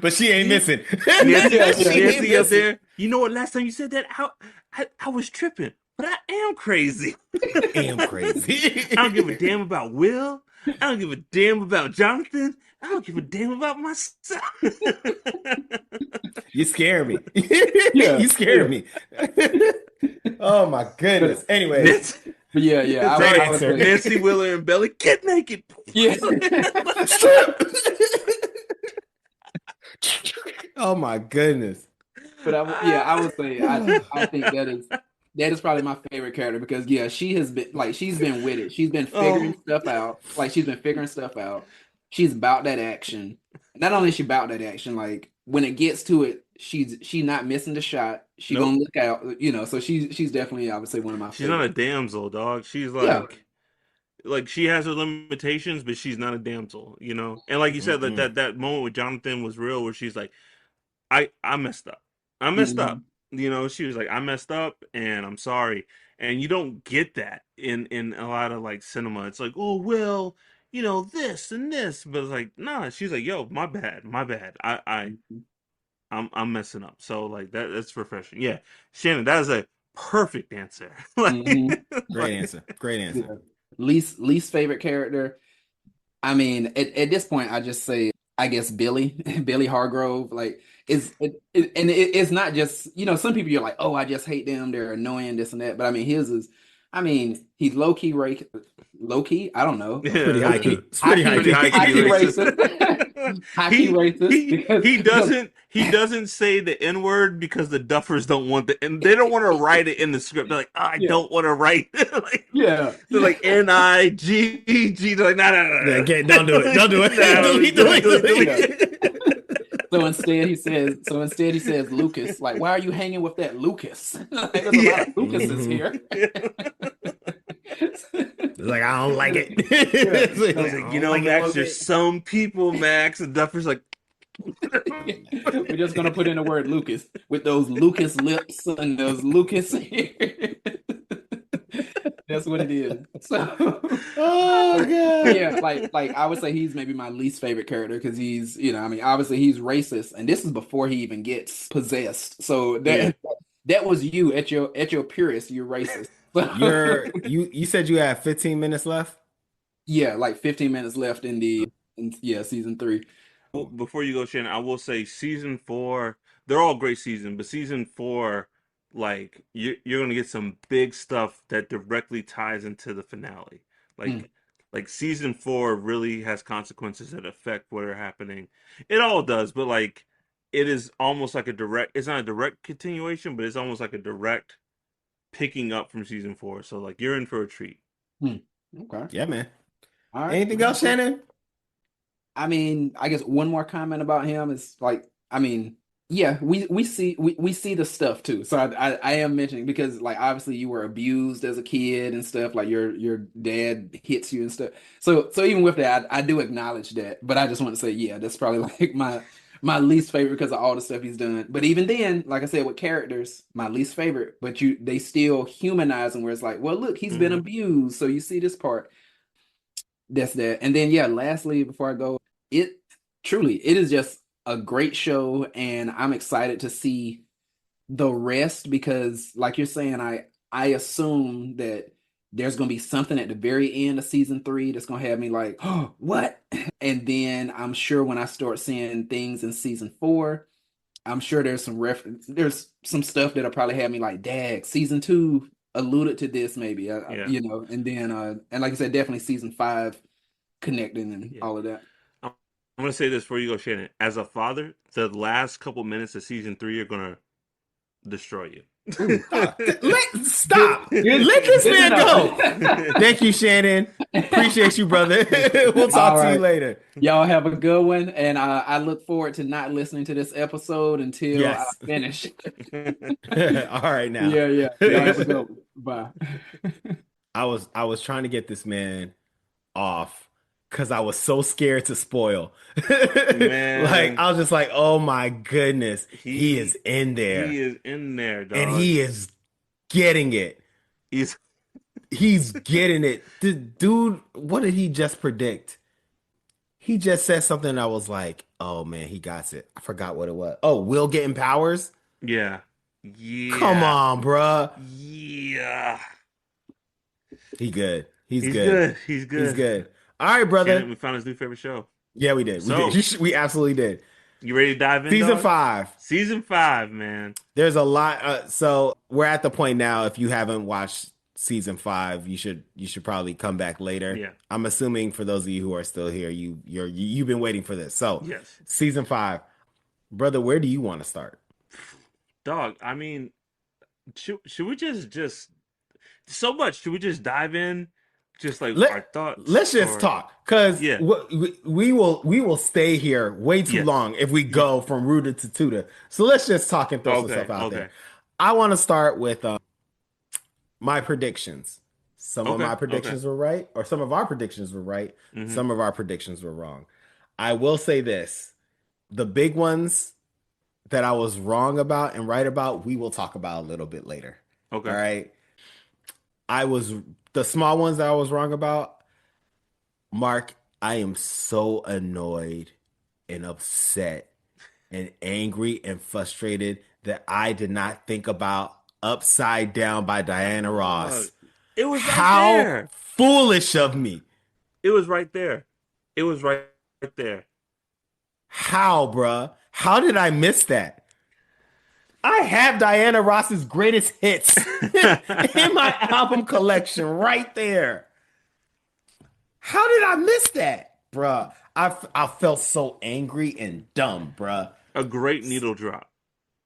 But she ain't missing. Nancy, Yeah, She yeah. ain't Nancy up missing. there. You know what? Last time you said that, I was tripping, but I am crazy. Am crazy. I don't give a damn about Will. I don't give a damn about Jonathan. I don't give a damn about myself. You scare me. Yeah, You scare yeah. me. Oh my goodness. But Anyways, Nancy, but yeah, great I would answer. say Nancy Wheeler and Belly, get naked. yeah. Strip. Oh my goodness. But I would say I think that is probably my favorite character because yeah, she's been with it. She's been figuring Oh, stuff out. Like she's been figuring stuff out. She's about that action. Not only is she about that action, like when it gets to it, she's not missing the shot. She Nope. gonna look out, so she's definitely, I would say, one of my She's not a favorite. damsel, dog. She's Yeah. like she has her limitations, but she's not a damsel, you know. And like you said, that Mm-mm. that moment with Jonathan was real, where she's like, I messed up. I messed up. Mhm. You know, she was like, I messed up and I'm sorry. And you don't get that in a lot of like cinema. It's like, oh well, this and this, but it's like, nah. She's like, yo, my bad, my bad. I'm messing up. So like that's refreshing. Yeah, Shannon, that is a perfect answer. Mhm. Great Like, answer. Great answer. Yeah. Least favorite character. I mean, at this point, I just say, I guess Billy, Billy Hargrove. Like, it's not just, some people you're like, oh, I just hate them, they're annoying, this and that. But I mean, his is, I mean, he's low key. I don't know, It's pretty yeah, high high key. key, It's high pretty high key, pretty high key. key high key racist. racist, high key he racist he because he doesn't he doesn't say the N word because the Duffers don't want the and they don't want to write it in the script. They're like, oh, I yeah, don't want to write. Like, yeah, they're yeah. like Nigg. They're like, no, no, Yeah, no, again, don't do it. Don't do it. no, Delete, delete, delete, delete, Yeah. delete. So instead he says Lucas. Like, why are you hanging with that Lucas? Like, there's a lot yeah. of Lucases Mhm. here. It's like, I don't like it. Yeah. It's like, He's So, like, I don't like it Max, one there's bit. some people, Max, and Duffer's like, we're just gonna put in the word Lucas with those Lucas lips and those Lucas ears. That's what it is. So, Oh, but yeah, God. like I would say he's maybe my least favorite character because he's, I mean, obviously he's racist, and this is before he even gets possessed. So yeah. that was you at your purest, you're racist. So You said you had 15 minutes left? yeah, like 15 minutes left in season three. Well, before you go, Shannon, I will say season four, they're all great seasons, but season four, like you're gonna get some big stuff that directly ties into the finale. Mm, Like season four really has consequences that affect what are happening. It all does, but like it is almost like a direct. It's not a direct continuation, but it's almost like a direct picking up from season four. So like you're in for a treat. mm. Okay. Yeah, man. All right. Anything else, Shannon? I mean, I guess one more comment about him is like, I mean, yeah, we see the stuff too. So I am mentioning because like obviously you were abused as a kid and stuff, like your dad hits you and stuff. So even with that, I do acknowledge that, but I just want to say, yeah, that's probably like my least favorite because of all the stuff he's done. But even then, like I said, with characters, my least favorite, but they still humanize him where it's like, well, look, he's been Hmm. abused, so you see this part. That's that. And then yeah, lastly, before I go, it it is just a great show, and I'm excited to see the rest because like you're saying, I assume that there's gonna be something at the very end of season three that's gonna have me like, oh, what? And then I'm sure when I start seeing things in season four, I'm sure there's some stuff that'll probably have me like, dag, season two alluded to this maybe, Yeah. and then and like I said, definitely season five connecting and Yeah. all of that. I'm gonna say this before you go, Shannon. As a father, the last couple minutes of season three are gonna destroy you. Ooh, good, Stop. good, Let this good to man go. know. Thank you, Shannon. Appreciate you, brother. We'll talk All to you right. later. Y'all have a good one. And I look forward to not listening to this episode until I Yes. finish. All right now. Yeah, yeah. Y'all have a Peace. good one. Bye. I was trying to get this man off because I was so scared to spoil. Like Man, I was just like, oh my goodness, he is he in he there is in there, and dog. he is getting it. He's He's getting it. Dude, what did he just predict? He just said something that was like, oh man, he got it. I forgot what it was. Oh, Will getting powers? yeah. Come Yeah. on, bruh. Yeah. He good. He's He's good. good. He's He's good. good. All right, Shannon, brother. we found his new favorite show. Yeah, we did. We did. So, We absolutely did. you ready to dive in, Season dog? 5. Season five, man. There's a lot. So we're at the point now. If you haven't watched season 5, you should probably come back later. Yeah. I'm assuming for those of you who are still here, you've been waiting for this. So Yes. season 5, brother, where do you want to start? Dog, I mean, should we just so much? Should we just dive in? just like Let our thoughts let's just or talk because yeah. we will stay here way too Yes. long if we Y- go from Ruta to Tuta. So let's just talk and throw some stuff Okay. out there. Okay. I want to start with my predictions. Some of Okay. my Okay. predictions were right, or some of our predictions were right. Hmm. Some of our predictions were wrong. I will say this: the big ones that I was wrong about and right about, we will talk about a little bit later. All Okay. right. I was the small ones that I was wrong about. Mark, I am so annoyed and upset and angry and frustrated that I did not think about Upside Down by Diana Dog. Ross. It was right How there. foolish of me. It was right there. It was right there. How, bruh? How did I miss that? I have Diana Ross's greatest hits in my album collection right there. How did I miss that, bruh? I felt so angry and dumb, bruh. A great needle drop.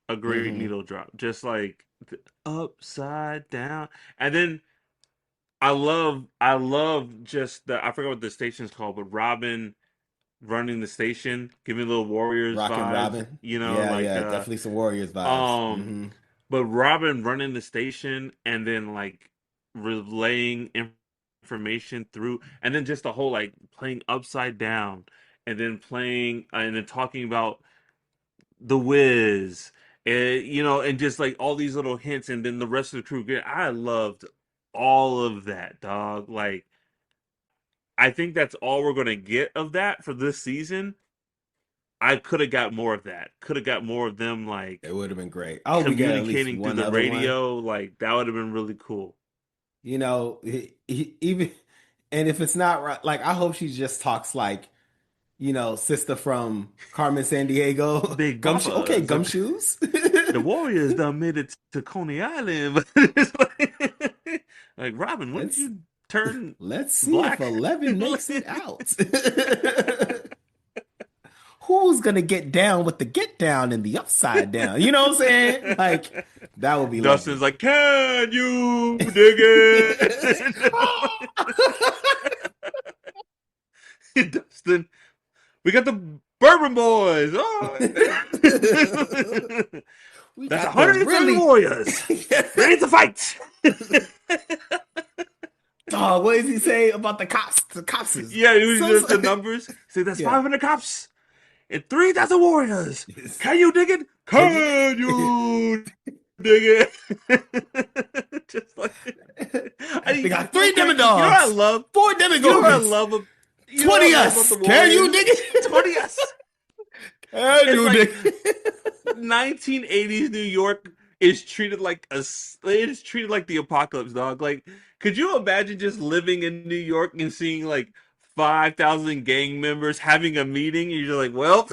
A great Hmm. needle drop. Just like upside down. And then I love just the I forgot what the station's called, but Robin running the station, giving little Warriors Rockin' vibes, Robin. you know, Yeah, like yeah, definitely some Warriors vibes. um but Robin running the station and then like relaying information through and then just the whole like playing upside down and then playing and then talking about the Wiz, you know, and just like all these little hints, and then the rest of the crew. I loved all of that, dog. Like, I think that's all we're gonna get of that for this season. I could have got more of that. Could have got more of them It like would have been great. I hope we get at least communicating through one the other one. radio. Like that would have been really cool. Even and if it's not right, like I hope she just talks like sister from Carmen San Diego, Big gumshoe. Okay, Bubba, like gumshoes. the Warriors done made it to Coney Island, but it's like Robin, when did let's you turn let's see if black? 11 makes it out. Who's gonna get down with the get down and the upside down? You know what I'm saying? Like that would be Dustin's lovely. like, can you dig it? Dustin, we got the Bourbon Boys. Oh. We That's got the 107 really Warriors ready to fight. dog. What does he say about the cops? The cops is Yeah, he so, does the numbers. Say that's yeah. 500 cops and 3,000 Warriors. Can you dig it? Can you Can you dig it? Just like they you got know, three great. demon You know what I dogs, love? four You know what I demigorgons, love? You know what 20 I love about us. the Can you Warriors? dig it? 20 us. Can It's you dig like it? 1980s New York is treated like it is treated like the apocalypse, dog. Like, could you imagine just living in New York and seeing like 5,000 gang members having a meeting? And you're just like, well,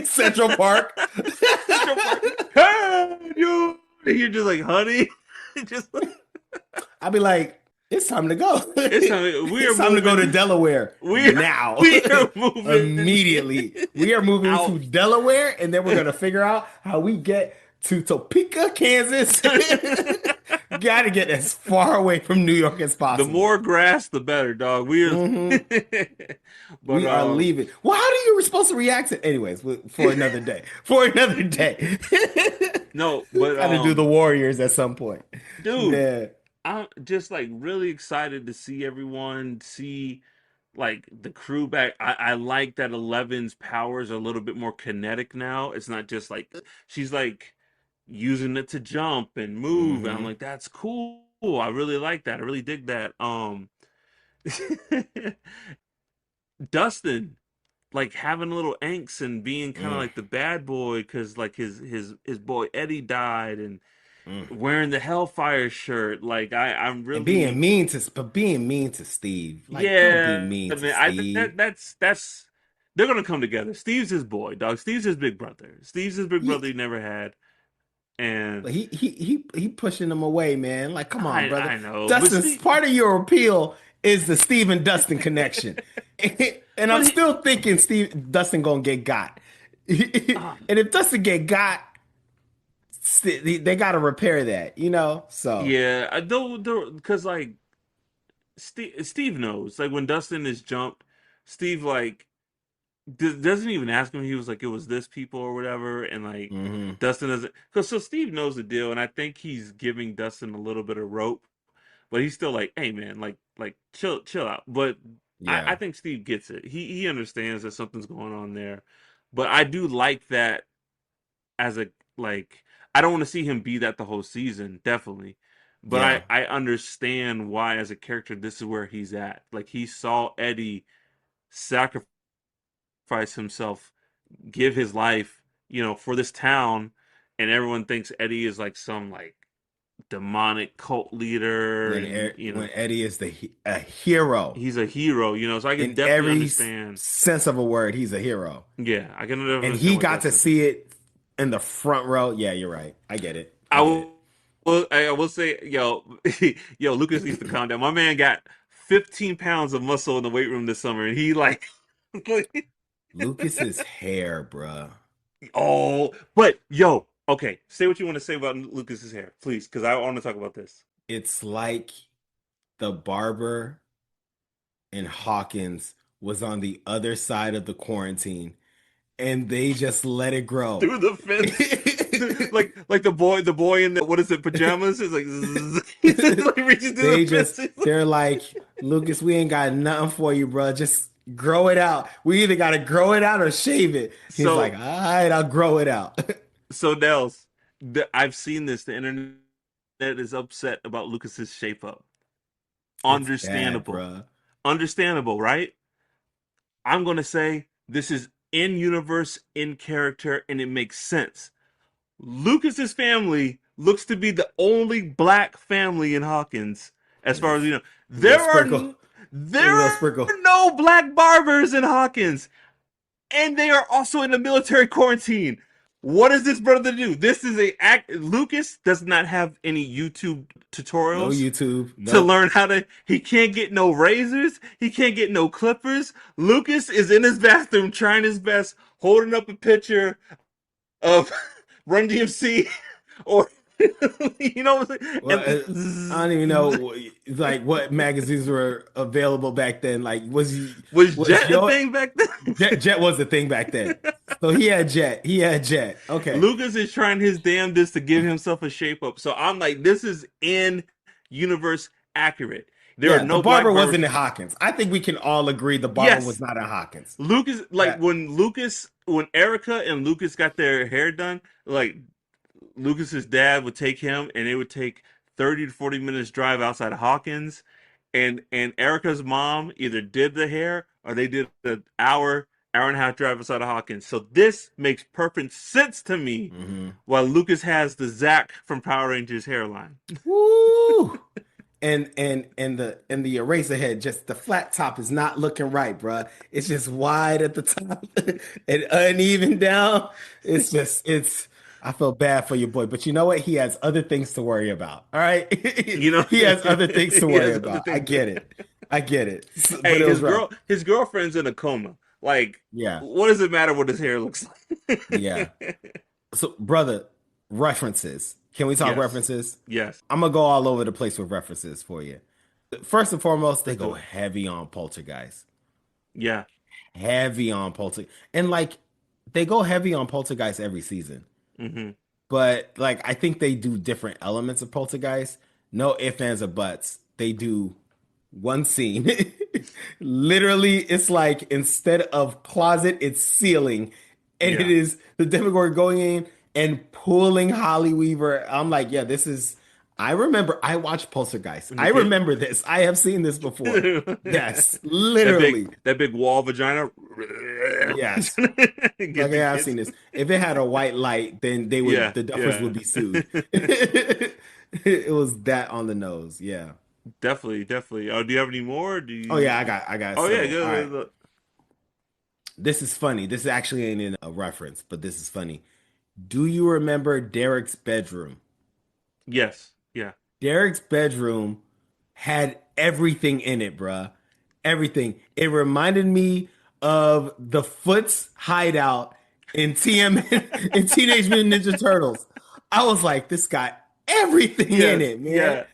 Central Park. Central Park, can you? And you're just like, honey, just like, I'll be like, it's time to go. it's time. We are It's time to go to moving. Delaware We now. we are moving Immediately. We are moving to out. Delaware, and then we're gonna figure out how we get to Topeka, Kansas. Got to get as far away from New York as The possible. more grass, the better, dog. We are, Hmm. but We are leaving. Well, how do you supposed to react to? Anyways, for another day. For another day. no, We but got to do the Warriors at some point. dude, Yeah. I'm just like really excited to see everyone see like the crew back. I like that Eleven's powers are a little bit more kinetic now. It's not just like she's like using it to jump and move, and I'm Hmm. like, that's cool. I really like that. I really dig that. Dustin like having a little angst and being kind of Mm, like the bad boy because like his boy Eddie died and mm. wearing the Hellfire shirt. Like I'm And really being mean to Steve. Like, don't be yeah, mean to man. I think Steve. that's they're gonna come together. Steve's his boy, dog. Steve's his big brother. Steve's his big Yeah, brother he never had, and he pushing him away, man. Like, come on, brother. I know, but Dustin, Steve, part of your appeal is the Steve and Dustin connection, and I'm but he still thinking Steve Dustin gonna get got, and if Dustin get got, they got to repair that, you know. So yeah, I don't because like Steve knows. Like when Dustin is jumped, Steve like doesn't even ask him. He was like, "It was this people or whatever," and like Hmm. Dustin doesn't. Cause so Steve knows the deal, and I think he's giving Dustin a little bit of rope, but he's still like, "Hey man, like chill out." But I Yeah, think Steve gets it. He understands that something's going on there, but I do like that as a like. I don't want to see him be that the whole season, definitely. But yeah. I understand why, as a character, this is where he's at. Like he saw Eddie sacrifice himself, give his life, for this town, and everyone thinks Eddie is like some like demonic cult leader, and When Eddie is a hero he's a hero. So I can in definitely every understand. sense of a word, he's a hero, Yeah, I can definitely and understand he what got to Dustin. see it in the front row. Yeah, you're right. I get it. I I get it. will. Well, I will say, yo, Lucas needs to calm down. My man got 15 pounds of muscle in the weight room this summer, and he like, Lucas's hair, bruh. oh, but yo, okay, say what you want to say about Lucas's hair, please, because I want to talk about this. It's like the barber in Hawkins was on the other side of the quarantine and they just let it grow. Through the fence. Like the boy in the what is it, pajamas is like zzz, he's just like reaching through the fence. They're like, Lucas, we ain't got nothing for you, bro. Just grow it out. We either got to grow it out or shave it. He's like, so all right, I'll grow it out. so Nels, I've seen this. The internet is upset about Lucas's shape up. It's bad, Understandable, bro. understandable, right? I'm gonna say this is in universe, in character, and it makes sense. Lucas's family looks to be the only black family in Hawkins, as far as you know. Little There are sprinkle, there little are sprinkle. no black barbers in Hawkins, and they are also in a military quarantine. What is this brother to do? This is a act. Lucas does not have any YouTube No tutorials YouTube. to Nope. learn how to. He can't get no razors. He can't get no clippers. Lucas is in his bathroom trying his best, holding up a picture of Run DMC or what I'm saying? Well, And I don't even know like what magazines were available back then. Like, was was Jet a your thing back then? Jet was the thing back then. So he had Jet. He had Jet. Okay. Lucas is trying his damnedest to give himself a shape up. So I'm like, this is in universe accurate. There are Yeah, the no barber black barbers. wasn't in Hawkins. I think we can all agree the barber was Yes, not in Hawkins. Lucas. Like That when Erica and Lucas got their hair done, like Lucas's dad would take him, and it would take 30 to 40 minutes drive outside of Hawkins, and Erica's mom either did the hair or they did the hour and a half drive outside of Hawkins. So this makes perfect sense to me. hmm. While Lucas has the Zack from Power Rangers hairline. Woo! And the eraser head, just the flat top is not looking right, bruh. It's just wide at the top and uneven down. It's I feel bad for your boy, but you know what? He has other things to worry about. All right. You know, He has other things to he worry has other about. I things. get it. I get it. But Hey, it was rough. his girlfriend's in a coma. Like, Yeah. what does it matter what his hair looks Yeah. like? So, brother, references. Can we talk Yes, references? yes. I'm gonna go all over the place with references for you. First and foremost, they Let's go do it. heavy on Poltergeist. Yeah. Heavy on Poltergeist. And like they go heavy on Poltergeist every season. Hmm. But like I think they do different elements of Poltergeist. No ifs, ands, or buts. They do one scene. Literally, it's like instead of closet, it's ceiling. And it Yeah. is the Demogorgon going in and pulling Holly Weaver. I'm like, yeah, this is. I remember I watched Poltergeist. When you're I a kid. remember this. I have seen this before. Yes, that big literally. that big wall vagina. Yes. Get Like the yeah, I've kids. seen this. If it had a white light, then Yeah, the Duffers yeah. would be sued. It was that on the nose. Yeah. Definitely, definitely. Oh, do you have any more? Do Oh yeah, you? I got Oh yeah, several. All right. good. This is funny. This actually ain't in a reference, but this is funny. Do you remember Derek's bedroom? Yes, yeah. Derek's bedroom had everything in it, bruh. Everything. It reminded me of the Foot's hideout in in Teenage Mutant Ninja Turtles. I was like, this got everything in Yes, it, man. yeah.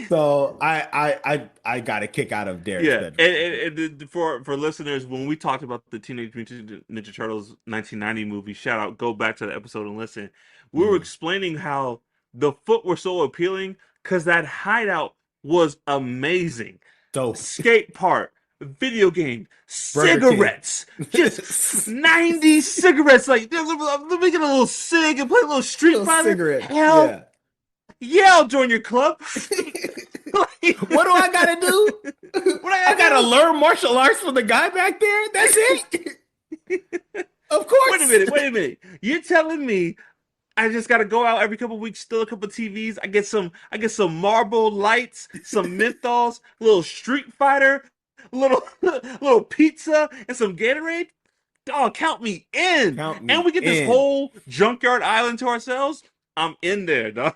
So I got a kick out of Derek's Yeah, bedroom. and for listeners, when we talked about the Teenage Mutant Ninja Turtles 1990 movie, shout out, go back to the episode and listen. We were Mhm. explaining how the foot were so appealing because that hideout was amazing. Dope. Skate park, video game, Burger King. cigarettes, just 90 cigarettes. Like they're making a little cig and play a little Street Little Fighter. cigarette. Hell Yeah. yeah, I'll join your club. Like, What do I gotta do? what I I gotta gotta learn martial arts from the guy back there. That's it. do? Of Wait a course. minute, wait a minute. You're telling me I just gotta go out every couple of weeks, steal a couple of TVs. I get some marble lights, some menthols, a little Street Fighter, little little pizza, and some Gatorade. Dog, count me in. Count And me we get this in. whole junkyard island to ourselves. I'm in there, dog.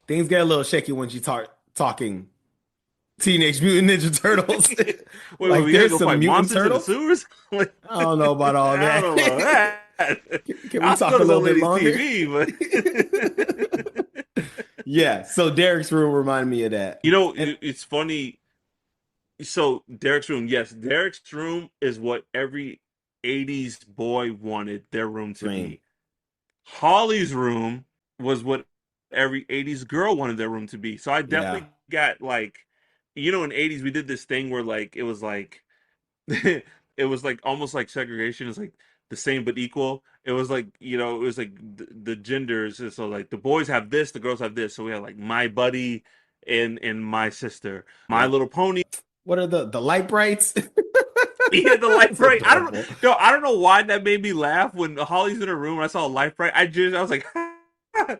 Things get a little shaky when you talking Teenage Mutant Ninja Turtles. Wait, Like we gotta there's go some fight mutant monsters in the turtles. sewers? Like, I don't know about all I that. don't know about that. Can we I'll talk steal a this little old bit lady's longer? TV, but Yeah. So Derek's room reminded me of that. you know, And it's funny. So Derek's room, yes, Derek's room is what every '80s boy wanted their room to dream. be. Holly's room was what every '80s girl wanted their room to be. So I Yeah. definitely got like, in '80s we did this thing where like it was like almost like segregation is like the same but equal. It was like it was like the genders. And so like the boys have this, the girls have this. So we had like my buddy and my sister, My Yep. Little Pony. What are the light brights? He had the light That's bright. adorable. I don't know why that made me laugh when Holly's in her room and I saw a light bright. I was like,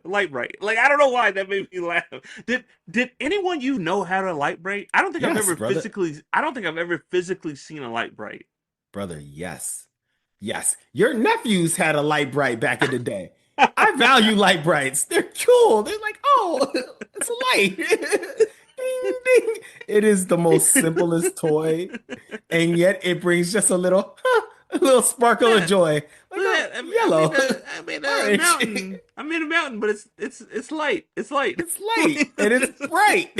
light bright. Like I don't know why that made me laugh. Did anyone know had a light bright? Yes, brother. I don't think I've ever physically seen a light bright. Brother, yes. Yes. Your nephews had a light bright back in the day. I value light brights. They're cool. They're like, oh, it's a light. Ding, ding. It is the most simplest toy, and yet it brings just a little sparkle of Yeah. joy. Like, oh, yellow, I made a orange. mountain. I made a mountain, but it's light. It's light. It's light and it's bright.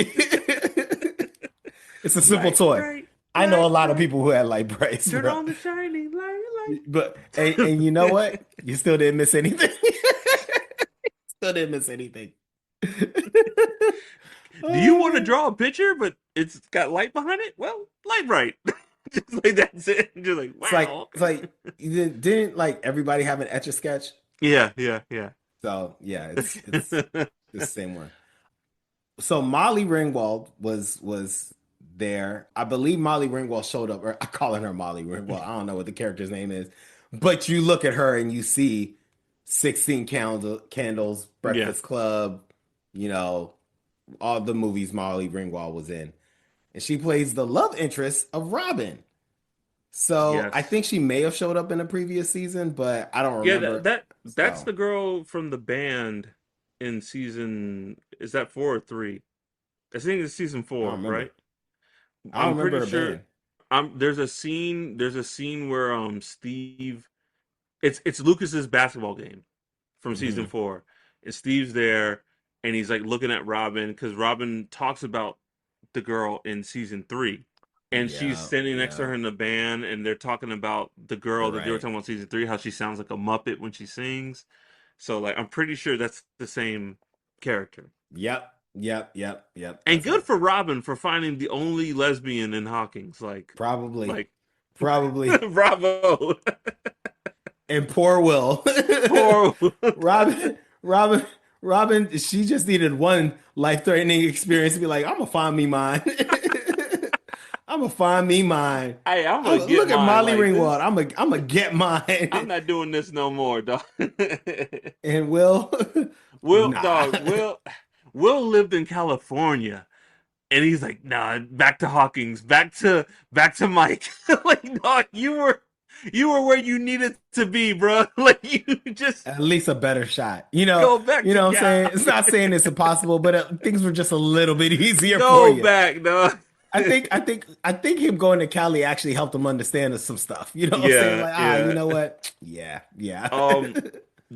It's a simple Light toy. bright, I know a light lot of bright. people who had light brights, Turn bro. on the shining light. But and you know what? You still didn't miss anything. Still didn't miss anything. Do you want to Oh, draw a picture, but it's got light behind it? Well, light bright. Just like that's it. Just like wow. it's like you didn't like everybody have an etch a sketch. Yeah. So yeah, it's the same one. So Molly Ringwald was there. I believe Molly Ringwald showed up, or I'm calling her Molly Ringwald. I don't know what the character's name is, but you look at her and you see 16 candles, Yeah. Breakfast Club, you know, all the movies Molly Ringwald was in. And she plays the love interest of Robin. So I Yes. think she may have showed up in a previous season, but I don't Yeah. remember. That's So the girl from the band in season. Is that 4 or 3? I think it's season I don't 4, remember. right? I don't I'm remember pretty her sure. band. There's a scene. There's a scene where Steve. It's Lucas's basketball game from season Hmm. 4, and Steve's there, and he's like looking at Robin because Robin talks about the girl in season 3, and she's Yeah, standing next to yeah. her in the band, and they're talking about the girl that they were Right. talking about season 3, how she sounds like a Muppet when she sings. So like, I'm pretty sure that's the same character. Yep. And That's good her. for Robin for finding the only lesbian in Hawkins. Probably. Like, Probably. bravo. And poor Will. Poor. Robin, Robin, Robin, she just needed one life-threatening experience to be like, I'm gonna find me mine. I'm gonna find me mine. Hey, I'm gonna get Look at mine Molly like Ringwald. this. I'm gonna get I'm mine. not doing this no more, dog. And Will, nah. Will lived in California, and he's like, nah, back to Hawkins, back to Mike. Like, dog, you were where you needed to be, bro. Like, you just At least a better shot. go back You to know what I'm saying? Cal. It's not saying it's impossible, but things were just a little bit easier for Go you. back, dog. I think him going to Cali actually helped him understand some stuff. You know what I'm saying? Yeah, Like, you yeah. know what? Yeah. Um,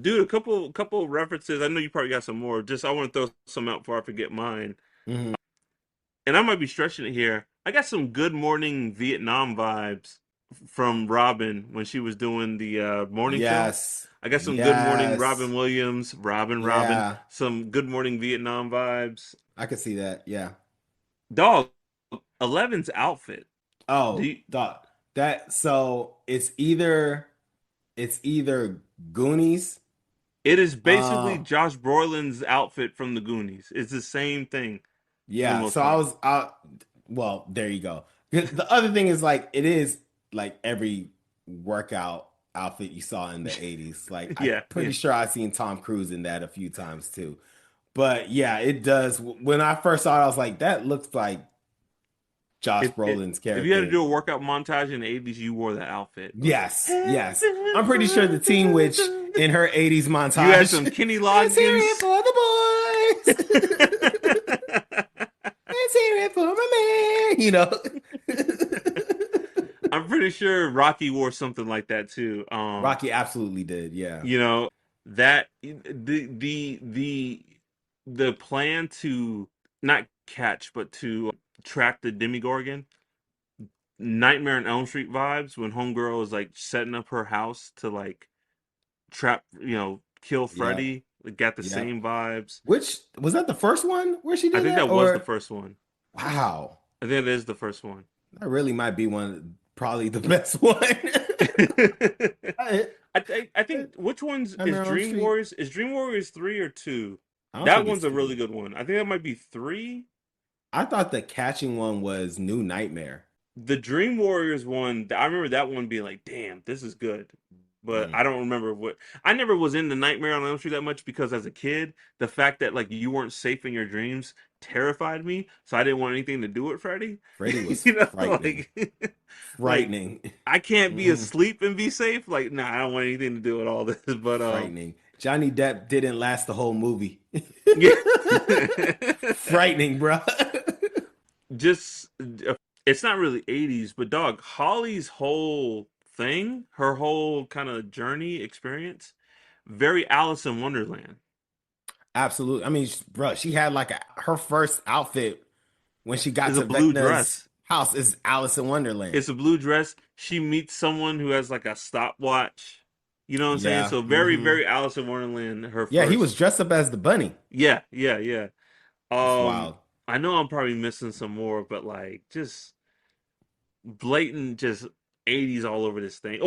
dude, a couple references. I know you probably got some more. Just I want to throw some out before I forget mine. Mhm. And I might be stretching it here. I got some Good Morning Vietnam vibes from Robin when she was doing the morning show. Yes. I got some Good Morning Yes. Robin Williams, Robin, Yeah. some Good Morning Vietnam vibes. I could see that. Yeah. Dog, Eleven's outfit. Do Oh, you, that so it's either Goonies. it is basically Uh Josh Brolin's outfit from the Goonies. It's the same thing for the yeah. most So I part. was well, there you go. The other thing is like it is like every workout outfit you saw in the 80s. Like I'm Yeah, pretty yeah. sure I've seen Tom Cruise in that a few times too. But yeah, it does. When I first saw it, I was like, that looks like Josh Brolin's If you had to character. do a workout montage in the 80s, you wore that outfit. Like, Yes, yes. I'm pretty sure the Teen Witch in her 80s you had montage. some Kenny Let's hear it Loggins. for the boys. Let's hear it for my man. I'm pretty sure Rocky wore something like that too. Rocky absolutely did. Yeah. You know, that the plan to not catch but to track the Demigorgon, Nightmare on Elm Street vibes when Homegirl is like setting up her house to like trap, kill Yep. Freddy. It got the Yep. same vibes. Which was that the first one where she I did think that? that was the Or first one. wow. I think it is the first one. That really might be probably the best one. I, I think which one's is Nightmare on Elm Dream Street. Warriors? Is Dream Warriors 3 or 2? I don't That think one's it's a really two. good one. I think that might be 3. I thought the catching one was New Nightmare. The Dream Warriors one, I remember that one being like, "Damn, this is good." But Mm. I don't remember what. I never was into Nightmare on Elm Street that much because as a kid, the fact that like you weren't safe in your dreams terrified me. So I didn't want anything to do with Freddy. Freddy was you know, frightening. like like Frightening. I can't be Mhm. asleep and be safe. Like, nah, I don't want anything to do with all this. But Frightening. Johnny Depp didn't last the whole movie. yeah. Frightening, bro. Just it's not really 80s, but dog, Holly's whole thing, her whole kind of journey experience, very Alice in Wonderland. Absolutely. I mean, bro, she had like her first outfit when she got Is a to blue Vecna's dress. house is Alice in Wonderland. It's a blue dress. She meets someone who has like a stopwatch. You know what I'm saying? Yeah. So very, Hmm. very Alice in Wonderland. Her Yeah, he was first. dressed up as the bunny. Yeah, yeah, yeah. It's wild. I know I'm probably missing some more, but like just blatant, just 80s all over this thing.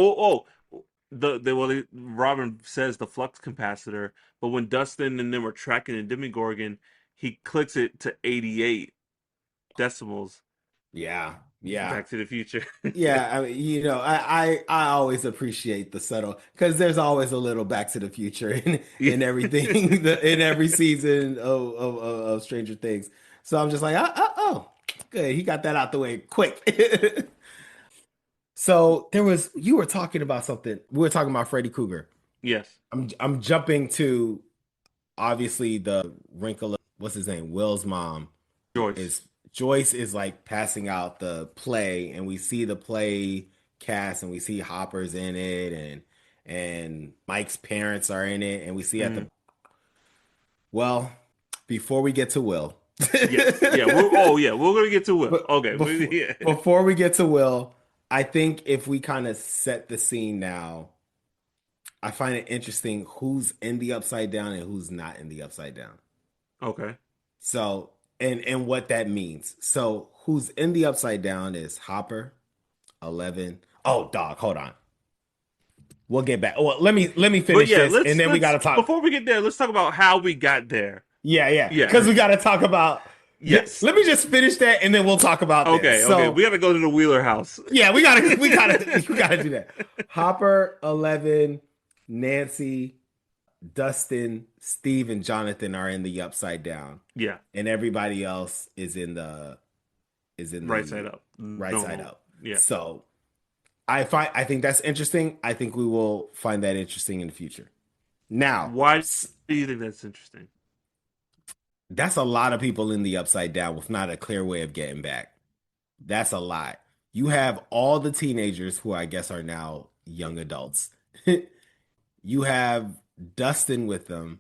Robin says the flux capacitor, but when Dustin and them were tracking the Demigorgon, he clicks it to 88 decibels. Yeah. Yeah. Back to the Future. Yeah, I mean, I always appreciate the subtle because there's always a little Back to the Future Yeah. in everything in every season of Stranger Things. So I'm just like, good, he got that out the way quick. So you were talking about something. We were talking about Freddy Krueger. Yes, I'm jumping to obviously the wrinkle of what's his name, Will's mom Joyce. is Joyce is like passing out the play, and we see the play cast, and we see Hopper's in it, and Mike's parents are in it, and we see at the Mm, well, before we get to Will, yes, yeah. We're gonna get to Will. but Okay, yeah. before we get to Will, I think if we kind of set the scene now, I find it interesting who's in the Upside Down and who's not in the Upside Down. Okay, So, and what that means. So, who's in the Upside Down is Hopper, 11. Oh, dog, hold on. We'll get back. Well, let me but finish yeah, this and let's then we got let's to talk. before we get there, let's talk about how we got there. Yeah, yeah. Yeah. Cuz we got to talk about Yes. let me just finish that and then we'll talk about this. Okay. Okay. So, We got to go to the Wheeler house. yeah, we got to do that. Hopper, 11, Nancy, Dustin, Steve and Jonathan are in the Upside Down Yeah. and everybody else is in Right side the up. right side Normal. up. Yeah. So, I think that's interesting. I think we will find that interesting in the future. Now, Why do you think that's interesting? that's a lot of people in the Upside Down with not a clear way of getting back. That's a lot. You have all the teenagers who I guess are now young adults. You have Dustin with them,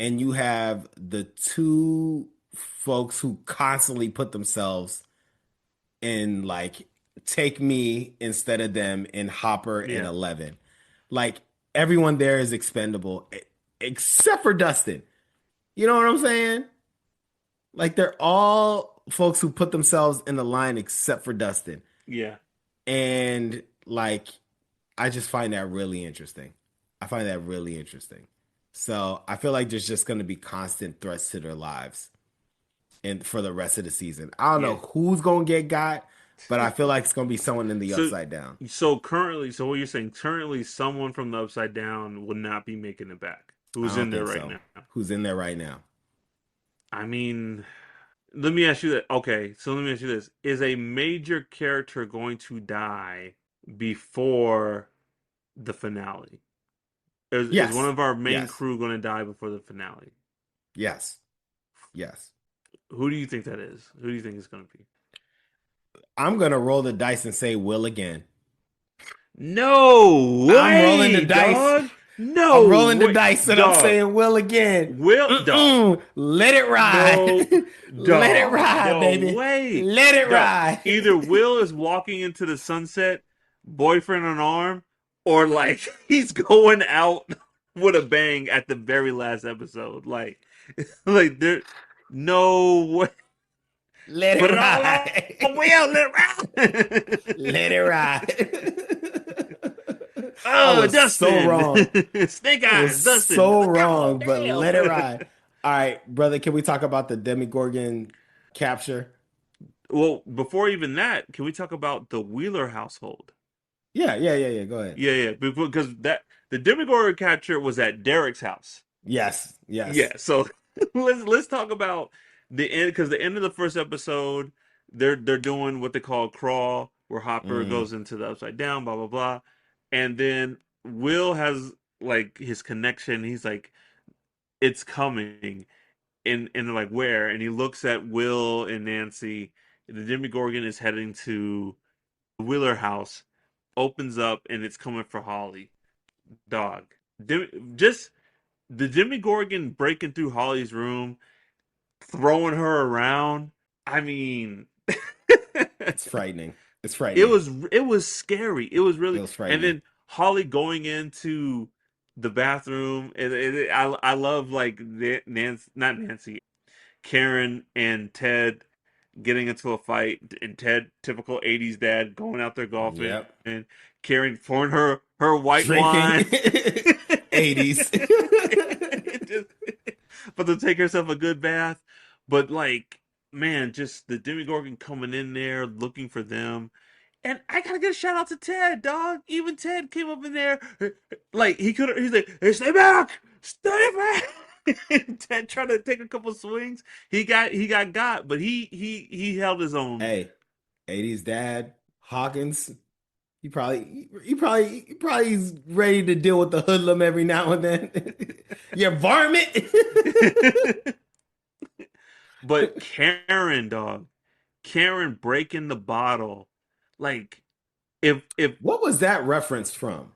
and you have the two folks who constantly put themselves in like take me instead of them in Hopper and Yeah. 11. Like everyone there is expendable except for Dustin. You know what I'm saying? Like they're all folks who put themselves in the line except for Dustin. Yeah. And like I just find that really interesting. I find that really interesting. So I feel like there's just going to be constant threats to their lives and for the rest of the season. I don't know Yeah. who's going to get got, but I feel like it's going to be someone in the So upside down. so what you're saying, currently someone from the upside down will not be making it back. I Who's in don't there think right so. now? Who's in there right now? I mean, let me ask you that. Okay, so let me ask you this: is a major character going to die before the finale? Is one Yes. of our main Yes. crew going to die before the finale? Yes. Yes. Who do you think that is? Who do you think is going to be? I'm going to roll the dice and say Will again. No I'm rolling the way, dice. dog. I'm No rolling the way, dice and I'm dog. saying Will again. Dog. Let it No, ride. Let it dog. ride, No baby. way, Let it dog. ride. Either Will is walking into the sunset, boyfriend on arm, or like he's going out with a bang at the very last episode. Like there, no way. Let it Put it all on ride. Will. Let it ride. Let it ride. I Oh, was so Dustin. wrong. Snake I was Eyes, Dustin. so God wrong, but damn. let it ride. All right, brother, can we talk about the Demogorgon capture? Well, before even that, can we talk about the Wheeler household? Yeah. Go ahead. Yeah, because that the Demogorgon catcher was at Derek's house. Yes, Yeah, yes. so let's talk about the end because the end of the first episode, they're doing what they call crawl, where Hopper Mm, goes into the upside down, blah blah blah, and then Will has like his connection. He's like, it's coming, and they're like, where? And he looks at Will and Nancy. The Demogorgon is heading to the Wheeler house, opens up, and it's coming for Holly. Dog. Just the Demogorgon breaking through Holly's room, throwing her around. I mean, it's frightening. It's it frightening. was it was scary. It was It really, was and frightening. then Holly going into the bathroom. I love like Nancy, not Nancy, Karen and Ted getting into a fight, and Ted, typical '80s dad, going out there golfing, Yep. and Karen pouring her white Drinking wine. 80s. Just, but to take herself a good bath. But like, man, just the Demogorgon coming in there looking for them. And I gotta give a shout out to Ted, dog. Even Ted came up in there, like he's like, hey, stay back. Ted tried to take a couple swings. He got, but he held his own. Hey, 80s dad, Hawkins. He probably is ready to deal with the hoodlum every now and then. Your varmint. But Karen, dog, Karen breaking the bottle, like if What was that reference from?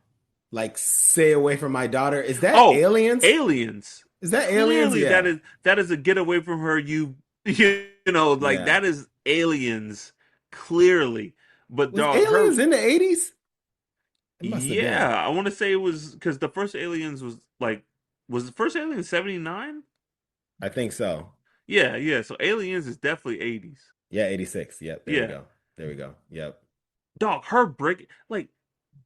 Like, stay away from my daughter. Is that oh, aliens? aliens. Is that aliens? Clearly Yeah. that is a get away from her, you know, like Yeah. that is aliens, clearly. But Was dog, her, aliens in the 80s? It must have been. yeah, I want to say it was because the first aliens was the first alien 79? I think so. Yeah, so aliens is definitely 80s. Yeah, 86. Yep. There we Yeah. go. There we go. Yep. Dog, her break, like,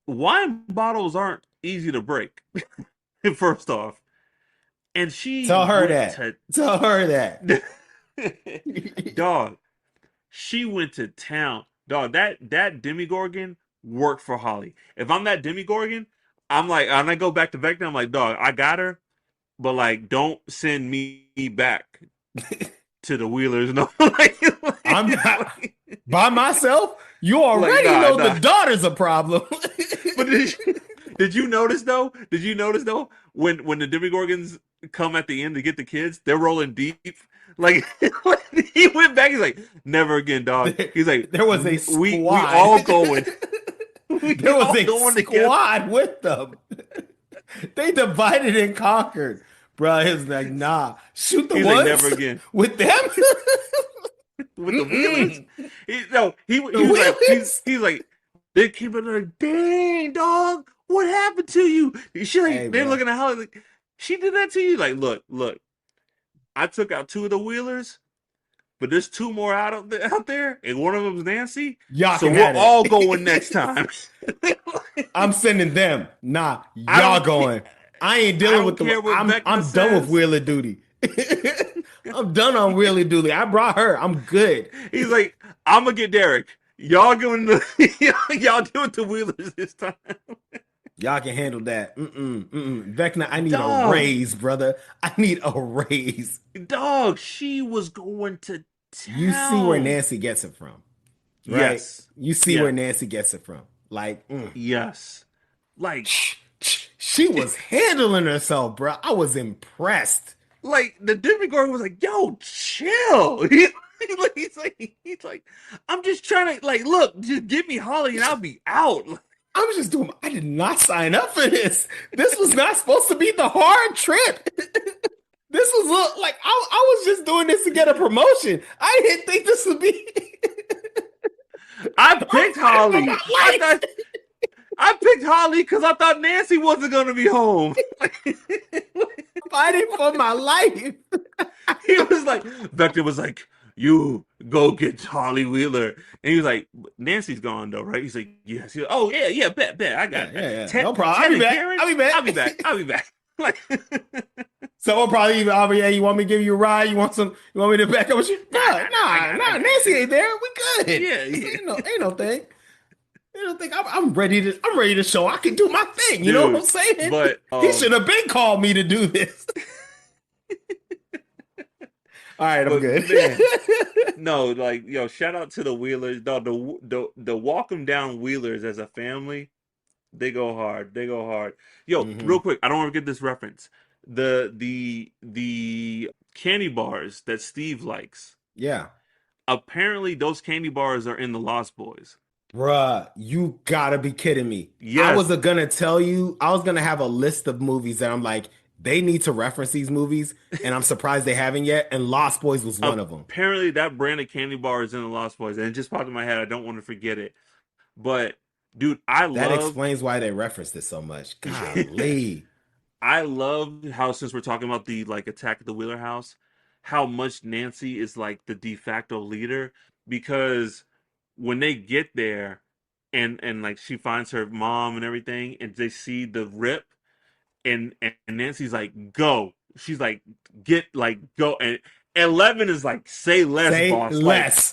wine bottles aren't easy to break. First off, and she Tell her went that. to Tell her that. dog. She went to town, dog. That Demigorgon worked for Holly. If I'm that Demigorgon, I'm like, and I go back to Vecna. I'm like, dog, I got her, but like, don't send me back to the Wheelers. No, I'm not by myself. You like, already know nah. the daughter's a problem. But did you notice though? Did you notice though when the Demigorgons come at the end to get the kids, they're rolling deep. Like he went back, he's like, never again, dog. He's like, There was a we squad. all going. We There was all a going together. squad with them. They divided and conquered. bro. He was like, nah, shoot the He's like, never ones again. with them. With the wheelies. Mm-mm. No, The he was like wheelies. he's like they came in like, dang dog, what happened to you? She Hey, like they're bro. looking at Holly like she did that to you. Like, look, I took out two of the wheelers, but there's two more out there, and one of them's Nancy. Y'all So can we're have all going next it. time. I'm sending them. Nah, I y'all don't care. going. I ain't I dealing don't with them. care what Vecna I'm done with says. Wheeler Duty. I'm done on Wheeler Duty. I brought her. I'm good. He's like, I'm gonna get Derek. Y'all going to y'all do it to Wheelers this time. Y'all can handle that. Vecna, I need a Dog, raise, brother. I need a raise. dog, she was going to You see where town. Nancy gets it from, right? Yes. You see Yeah. where Nancy gets it from. Like, Yes. Like, she was handling herself, bro. I was impressed. the Demogorgon was like, yo, chill. He's like, I'm just trying to look, just give me Holly and I'll be out. I was just doing. I did not sign up for this. This was not supposed to be the hard trip. This was like I was just doing this to get a promotion. I didn't think this would be. I I'm picked fighting for Holly. my life. I picked Holly because I thought Nancy wasn't gonna be home. Fighting for my life. He was like, Vector was like, you go get Holly Wheeler. And he was like, Nancy's gone though, right? He's like, yes. He's like, oh, yeah, bet. I got Yeah, it. yeah, yeah. Ted, No problem. I'll Ted be and back. Karen, I'll be back. I'll be back. Like, Someone probably even, oh, yeah, you want me to give you a ride? You want some? You want me to back up with you? nah, I got Nancy it. ain't there. We good. Yeah, yeah. Ain't no thing. Ain't no thing. I'm ready to. I'm ready to show I can do my thing. You know what I'm Dude, saying? but, He should have been called me to do this. All right, I'm but good. man, no, like, yo, shout out to the Wheelers. No, the walk them down Wheelers as a family. They go hard. They go hard. Yo, real hmm quick, I don't want to get this reference. The candy bars that Steve likes. Yeah. Apparently, those candy bars are in the Lost Boys. Bruh, you gotta be kidding me. I was Yes. gonna tell you, I was gonna have a list of movies that I'm like, they need to reference these movies, and I'm surprised they haven't yet. And Lost Boys was one of them. Apparently, that brand of candy bar is in the Lost Boys, and it just popped in my head. I don't want to forget it. But dude, I That love. explains why they referenced it so much. Golly. I love how, since we're talking about the attack at the Wheeler house, how much Nancy is like the de facto leader, because when they get there and like she finds her mom and everything and they see the rip, and Nancy's like, go. She's like, get, like, go. And 11 is like, say less, Say boss. Like, less.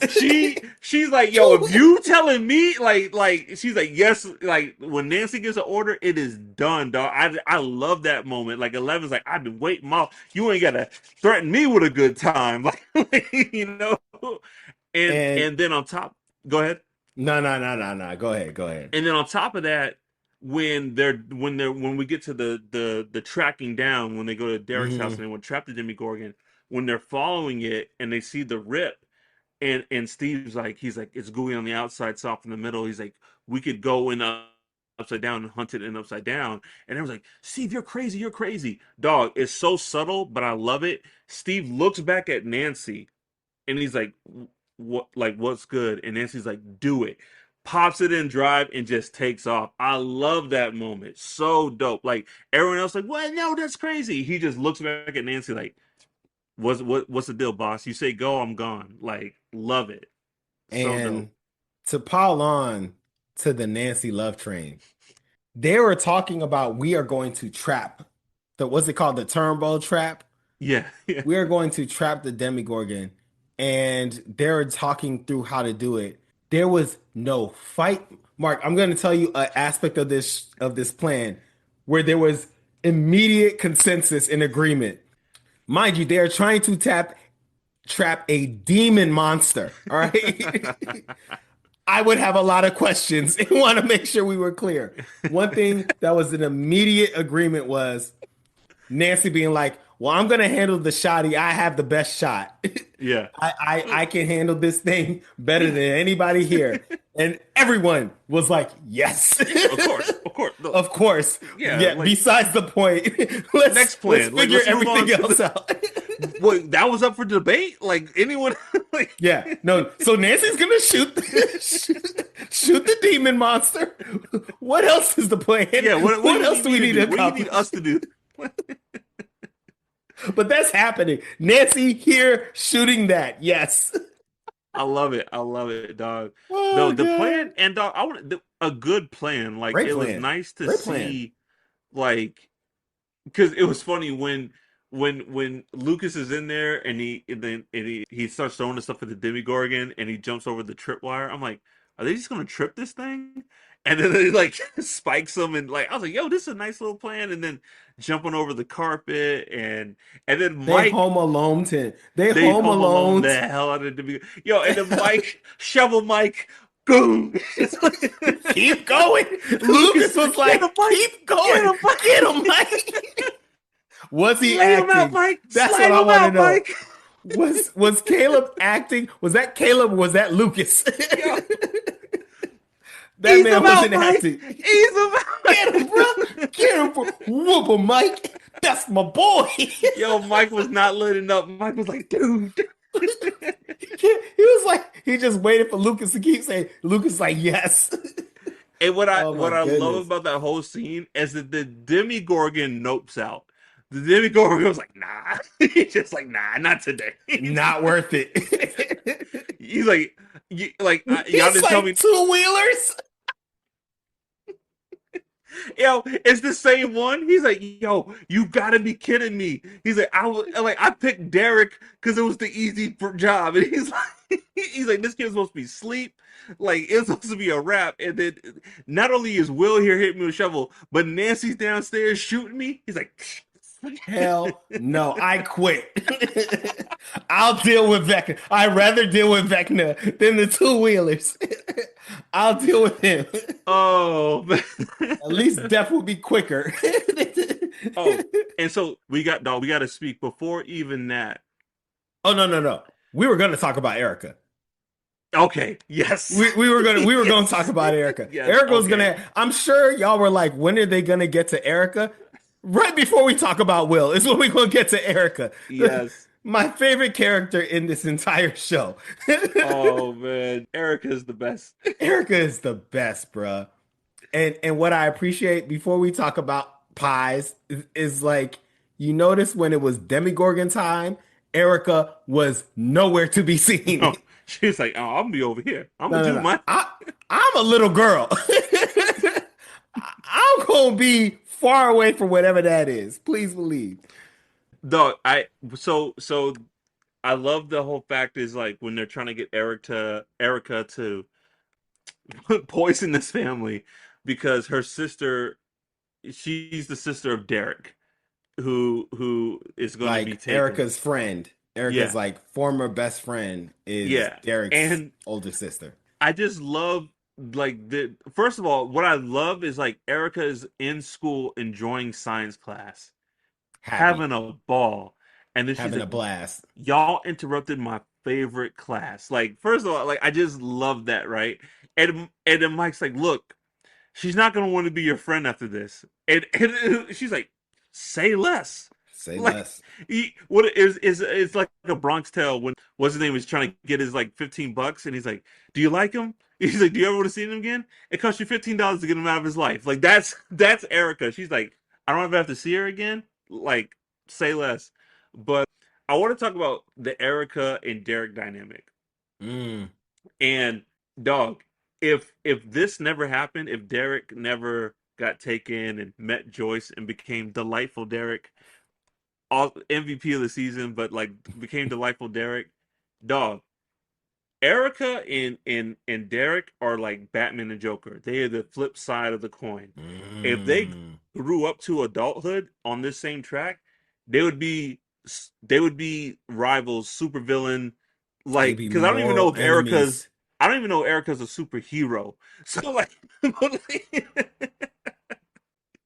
she's like, yo, if you telling me, like she's like, yes, like when Nancy gives an order, it is done, dog. I love that moment. Like, 11's like, I've been waiting, mom. You ain't gotta threaten me with a good time, like, you know. And And then on top, go ahead. no. Go ahead. Go ahead. And then on top of that, when we get to the tracking down, when they go to Derek's house hmm and they want to trap the Demogorgon, when they're following it and they see the rip, and Steve's like, he's like, it's gooey on the outside, soft in the middle. He's like, we could go in upside down and hunt it in upside down. And everyone's like, Steve, you're crazy, dog. It's so subtle, but I love it. Steve looks back at Nancy and he's like, what, like, what's good? And Nancy's like, do it. Pops it in drive and just takes off. I love that moment. So dope. Like, everyone else like, what? No, that's crazy. He just looks back at Nancy like, what's the deal, boss? You say go, I'm gone. Like, love it. So dope. And to pile on to the Nancy Love train, they were talking about we are going to trap the what's it called? The Turnbow trap. Yeah, yeah. We are going to trap the Demigorgon, and they're talking through how to do it. There was no fight. Mark, I'm going to tell you an aspect of this plan where there was immediate consensus and agreement. Mind you, they are trying to trap a demon monster. All right. I would have a lot of questions and want to make sure we were clear. One thing that was an immediate agreement was Nancy being like, well, I'm gonna handle the shotty. I have the best shot. Yeah. I can handle this thing better than anybody here. And everyone was like, yes. Of course. No, Of course. yeah, Yeah, like besides the point. next Let's plan. Like figure let's move on everything to else the. out. What that was up for debate. Like anyone. Like Yeah. No, so Nancy's gonna shoot the demon monster. What else is the plan? yeah. What What do else you do need we to need to do? What do you need accomplish? us to do? But that's happening. Nancy here shooting that. Yes. I love it. I love it, dog. Oh No, the God. plan and dog. A good plan. Like Great it was plan. nice to Great plan. see. Like because it was funny when Lucas is in there and he starts throwing the stuff at the Demigorgon and he jumps over the tripwire. I'm like, are they just gonna trip this thing? And then they like spikes them and like I was like, yo, this is a nice little plan. And then jumping over the carpet and then They Mike home alone to they they home home alone alone. the hell out of the Demigorgon. Yo, and then Mike shovel Mike, boom. It's like, Keep going. Lucas, Lucas was get him, like, Mike, keep get going. him, Mike. Get him, Mike. Was he Slay him out, acting? Mike. That's Slay what I him want to out, know. Mike. Was Caleb acting? Was that Caleb or was that Lucas? Yo, That ease man him out, wasn't Mike. acting. Ease him Get him, bro. out. Get him, bro. Whoop him, Mike. That's my boy. Yo, Mike was not letting up. Mike was like, dude. He was like, he just waited for Lucas to keep saying, Lucas like, yes. And what I Oh my what I love goodness. about that whole scene is that the Demigorgon nopes out. The Demigorgon was like, nah. He's just like, nah, not today. Not worth it. He's like, y'all He's didn't tell like me. two-wheelers. Yo, it's the same one. He's like, yo, you gotta be kidding me. He's like, I picked Derek because it was the easy job, and he's like, this kid's supposed to be asleep. Like it's supposed to be a rap, and then not only is Will here hitting me with a shovel, but Nancy's downstairs shooting me. He's like, Hell no, I quit. I'll deal with Vecna. I'd rather deal with Vecna than the two-wheelers. I'll deal with him. oh, At least death will be quicker. oh, and so we got to speak before even that. Oh no, no, no. We were gonna talk about Erica. Okay, yes, We were gonna yes, talk about Erica. yes, Erica was okay, gonna. I'm sure y'all were like, when are they gonna get to Erica? Right before we talk about Will is when we're gonna get to Erica. yes. My favorite character in this entire show. Oh man, Erica's the best. Erica is the best, bruh. And what I appreciate before we talk about pies is like you notice when it was Demigorgon time, Erica was nowhere to be seen. No, she's like, oh, I'm gonna be over here. I'm No, gonna no, do no. my I'm a little girl. I'm gonna be far away from whatever that is. Please believe. dog. So I love the whole fact is like when they're trying to get Erica to poison this family because her sister, she's the sister of Derek, who is going to be Like taken. Erica's friend, Erica's Yeah, like former best friend is yeah, Derek's and older sister. I just love like the first of all, what I love is like Erica is in school enjoying science class, Happy, having a ball, and then she's having a like, blast. y'all interrupted my favorite class. Like, first of all, like I just love that, right? And then Mike's like, look, she's not gonna want to be your friend after this. And she's like, say less. Say Like less. what is it's like a Bronx Tale when what's his name is trying to get his like $15 and he's like, do you like him? He's like, do you ever want to see him again? It costs you $15 to get him out of his life. Like that's Erica. She's like, I don't ever have to see her again. Like, say less. But I want to talk about the Erica and Derek dynamic. Mm. And dog, if this never happened, if Derek never got taken and met Joyce and became delightful Derek, all MVP of the season, but like became delightful Derek, dog. Erica and Derek are like Batman and Joker. They are the flip side of the coin. If they Mm. grew up to adulthood on this same track, they would be they would be rivals, supervillain. They'd Like, be because moral enemies. I don't even know Erica's a superhero. So like,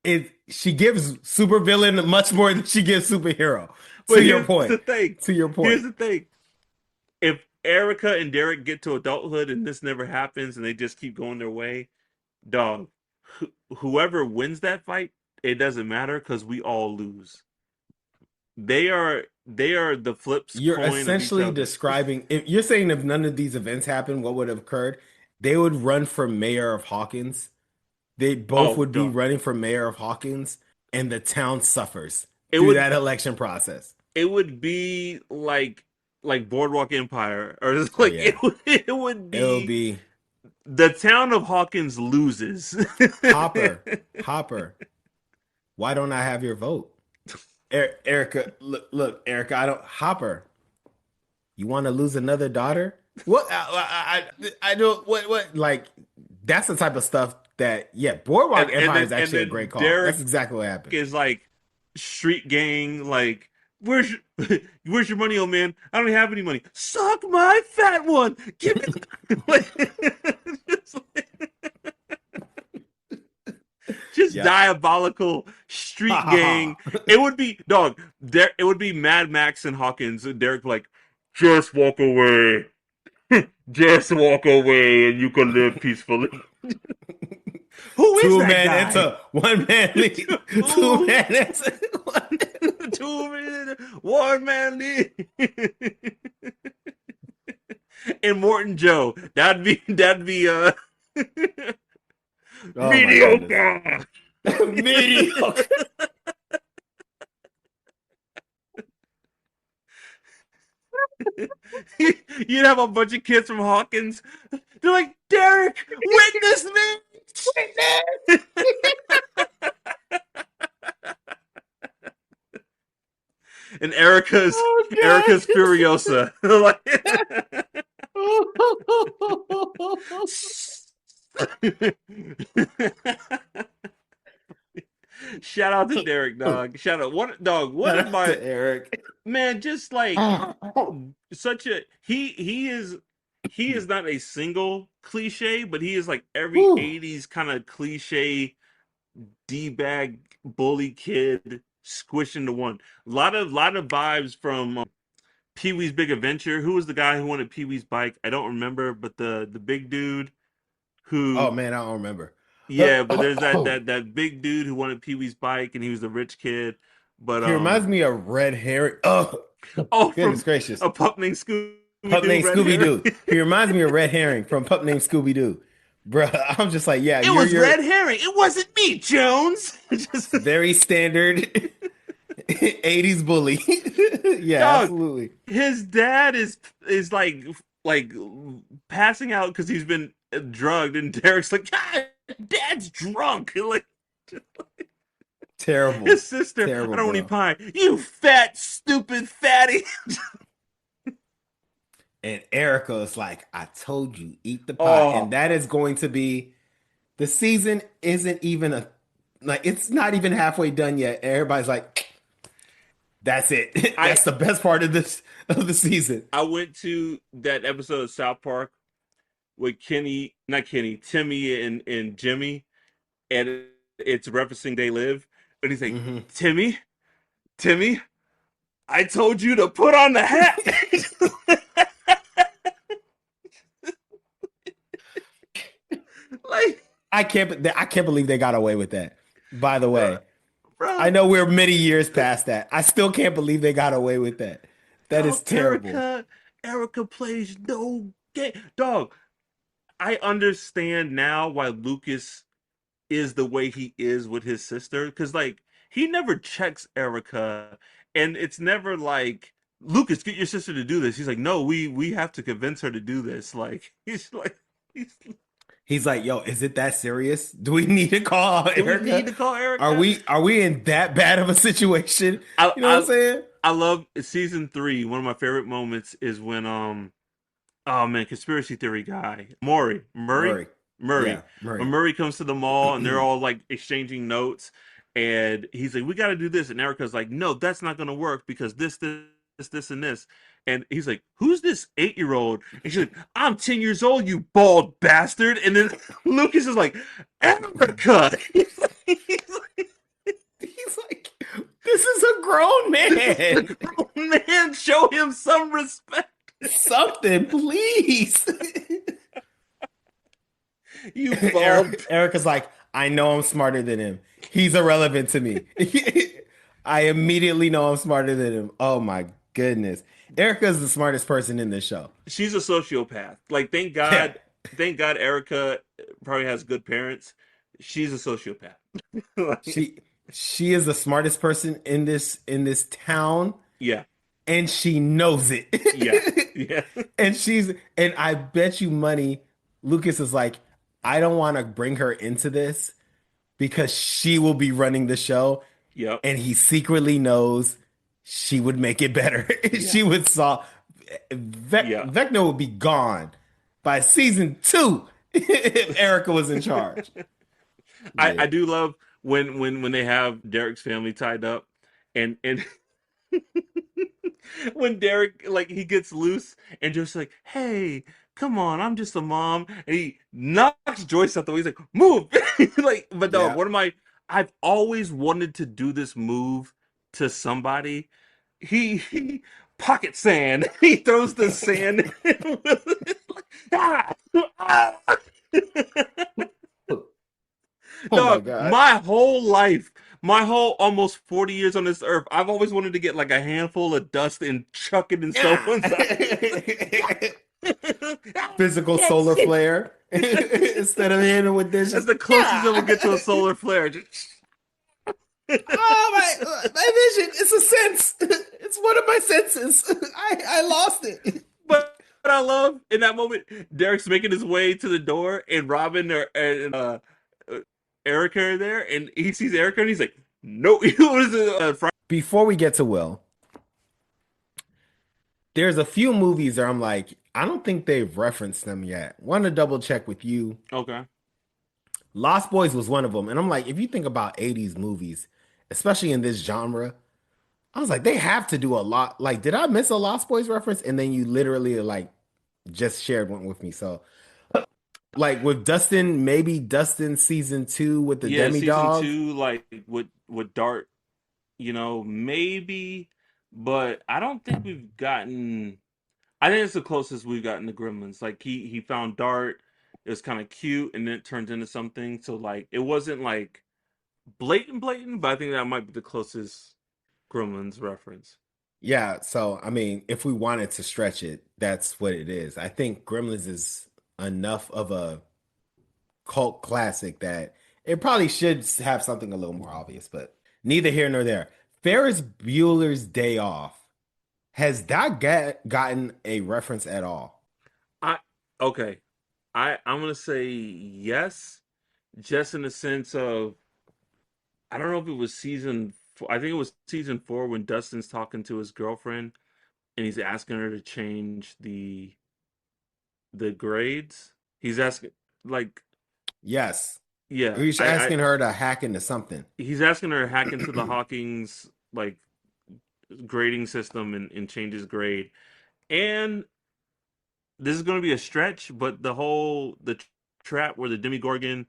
It she gives supervillain much more than she gives superhero. To but your here's the point. thing. To your Here's point. the thing. If Erica and Derek get to adulthood and this never happens and they just keep going their way, dog, whoever wins that fight, it doesn't matter because we all lose. They are the flips You're coin of each essentially other. describing, if you're saying if none of these events happened, what would have occurred? They would run for mayor of Hawkins. They both Oh, would be dog. running for mayor of Hawkins, and the town suffers It through would that election process. it would be like Boardwalk Empire, or just Oh like yeah. it would It'll be be the town of Hawkins loses. Hopper. Hopper. Why don't I have your vote? Erica, look, Erica, I don't Hopper. You want to lose another daughter? What I don't what like that's the type of stuff that yeah, and Boardwalk and Empire then is and actually a great then call. That's Derek exactly what happened. is like street gang, like where's your, where's your money, old man? I don't have any money. Suck my fat one. Give me the just Yeah. diabolical street gang. It would be dog. There, it would be Mad Max and Hawkins. And Derek like, just walk away, just walk away, and you can live peacefully. Who is Two that man guy? enter, one man leave. Two Two, man enter. two minutes, one man leave. And Morton Joe. That'd be Oh my goodness. mediocre. Mediocre. You'd have a bunch of kids from Hawkins. They're like, Derek, witness me. And Oh Erica's God. Furiosa. Like, shout out to Derek, dog. Shout out. What dog? What Shout is out my to Eric. man? Just like such a he is not a single cliche, but he is like every Whew. 80s kind of cliche D-bag bully kid squished into one. A lot of vibes from Pee-wee's Big Adventure. Who was the guy who wanted Pee-wee's bike? I don't remember, but the big dude Oh who man, I don't remember. yeah, but there's that big dude who wanted Pee-wee's bike and he was the rich kid. But He reminds me of Red Herring. Oh, oh, goodness from gracious. a pup named Scooby Pup Doo, named Red Scooby Hair. Doo. He reminds me of Red Herring from Pup named Scooby Doo. Bruh, I'm just like, yeah, It you're was you're Red Herring. It wasn't me, Jones. Just very standard 80s bully. Yeah, dog. absolutely. His dad is like passing out because he's been drugged, and Derek's like, God, Dad's drunk. Like Terrible. his sister, I Terrible, don't want any bro. pie. You fat, stupid fatty. And Erica is like, I told you, eat the pie. Oh, And that is going to be the season isn't even it's not even halfway done yet. Everybody's like, that's it. I That's the best part of the season. I went to that episode of South Park with not Kenny, Timmy and Jimmy, and it's referencing They Live, and he's like, Hmm. Timmy, I told you to put on the hat. Like, I can't believe they got away with that. By the way, bro, I know we're many years past that. I still can't believe they got away with that. That is dog, terrible. Erica plays no game. Dog, I understand now why Lucas is the way he is with his sister, because like he never checks Erica, and it's never like, Lucas, get your sister to do this. He's like, no, we have to convince her to do this. Like he's He's like, yo, is it that serious? Do we need to call do we need Erica? to call Are Erica? we in that bad of a situation? I You know what I'm I saying? I love season 3. One of my favorite moments is when oh man, conspiracy theory guy. Murray? Murray. Murray. Yeah, Murray. When Murray comes to the mall and they're all like exchanging notes, and he's like, we got to do this. And Erica's like, no, that's not going to work because this, and this. And he's like, who's this 8-year-old? And she's like, I'm 10 years old, you bald bastard. And then Lucas is like, Erica. He's like, this is a grown man. Man, show him some respect. Something, please. You bald. Erica's like, I know I'm smarter than him. He's irrelevant to me. I immediately know I'm smarter than him. Oh my goodness. Erica's the smartest person in this show. She's a sociopath. Like, Yeah. thank God Erica probably has good parents. She's a sociopath. Like, She she is the smartest person in this town, yeah, and she knows yeah, it. yeah, And I bet you money Lucas is like, I don't want to bring her into this because she will be running the show, yep, and he secretly knows she would make it better. yeah, She would solve yeah. Vecna would be gone by season 2 if Erica was in charge. I Yeah. do love when they have Derek's family tied up, and when Derek, like, he gets loose and just like, hey, come on, I'm just a mom, and he knocks Joyce out the way. He's like, move, like, but no, Yeah. one of my, I've always wanted to do this move to somebody. He pocket sand. He throws the sand. Ah! Ah! Oh my Dog, God. my whole life, my whole almost 40 years on this earth, I've always wanted to get like a handful of dust and chuck it in Yeah. someone's eye. Physical solar flare instead of hitting with That's dishes. the closest it will Yeah. get to a solar flare. Oh my vision! It's a sense. It's one of my senses. I lost it. But I love in that moment, Derek's making his way to the door, and Robin and uh, Erica are there, and he sees Erica, and he's like, "No, it was Before we get to Will, there's a few movies where I'm like, I don't think they've referenced them yet. Want to double check with you. okay." Lost Boys was one of them, and I'm like, if you think about '80s movies, especially in this genre, I was like, they have to do a lot. Like, did I miss a Lost Boys reference? And then you literally like just shared one with me. So, like with Dustin, maybe Dustin season 2 with the Yeah, demi season dogs. two, like with Dart, maybe, but I don't think we've gotten. I think it's the closest we've gotten to Gremlins. Like, he found Dart, it was kind of cute, and then it turns into something. So like, it wasn't like blatant, but I think that might be the closest Gremlins reference. Yeah, so I mean, if we wanted to stretch it, that's what it is. I think Gremlins is enough of a cult classic that it probably should have something a little more obvious, but neither here nor there. Ferris Bueller's Day Off. Has that gotten a reference at all? I Okay, I'm gonna say yes, just in the sense of, I don't know if it was season. I think it was season 4 when Dustin's talking to his girlfriend and he's asking her to change the grades. He's asking, like, Yes. yeah, He's I asking her to hack into something. he's asking her to hack into the Hawking's, like, grading system and change his grade. And this is going to be a stretch, but the trap where the Demigorgon,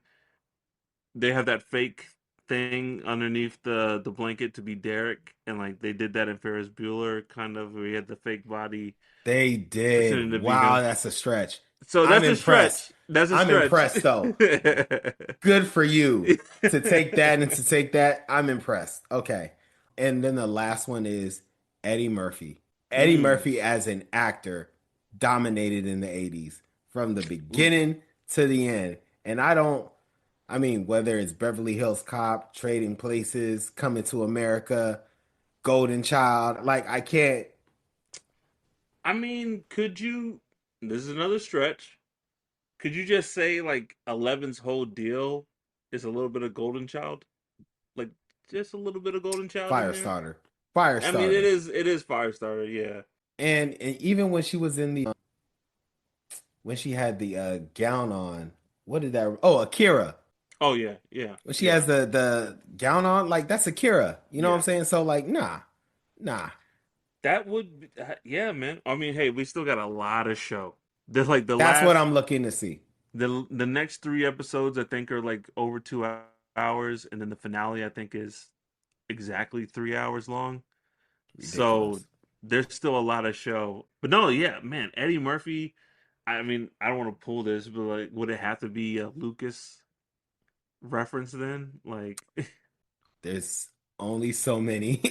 they have that fake thing underneath the blanket to be Derek, and like they did that in Ferris Bueller, kind of, where he had the fake body They did. pretending to be him. Wow, that's a stretch. So I'm that's a impressed. stretch. That's a I'm stretch. impressed though. Good for you to take that and to take that. I'm impressed. Okay. And then the last one is Eddie Murphy. Eddie mm. Murphy as an actor dominated in the 80s from the Ooh. beginning to the end. And I mean, whether it's Beverly Hills Cop, Trading Places, Coming to America, Golden Child, like I can't. I mean, could you? This is another stretch. Could you just say like Eleven's whole deal is a little bit of Golden Child, like just a little bit of Golden Child in there? Firestarter. I mean, it Firestarter. is it is Firestarter, yeah. And even when she was in the when she had the gown on, what did that? Oh, Akira. Oh yeah, yeah, When she yeah, has the gown on, like that's Akira. You know what I'm yeah. saying? So like, nah. That would, yeah, man. I mean, hey, we still got a lot of show. There's like the That's what last I'm looking to see. the next 3 episodes I think are like over 2 hours, and then the finale I think is exactly 3 hours long. So Ridiculous. there's still a lot of show. But no, yeah, man, Eddie Murphy. I mean, I don't want to pull this, but like, would it have to be a Lucas reference then? Like, There's only so many.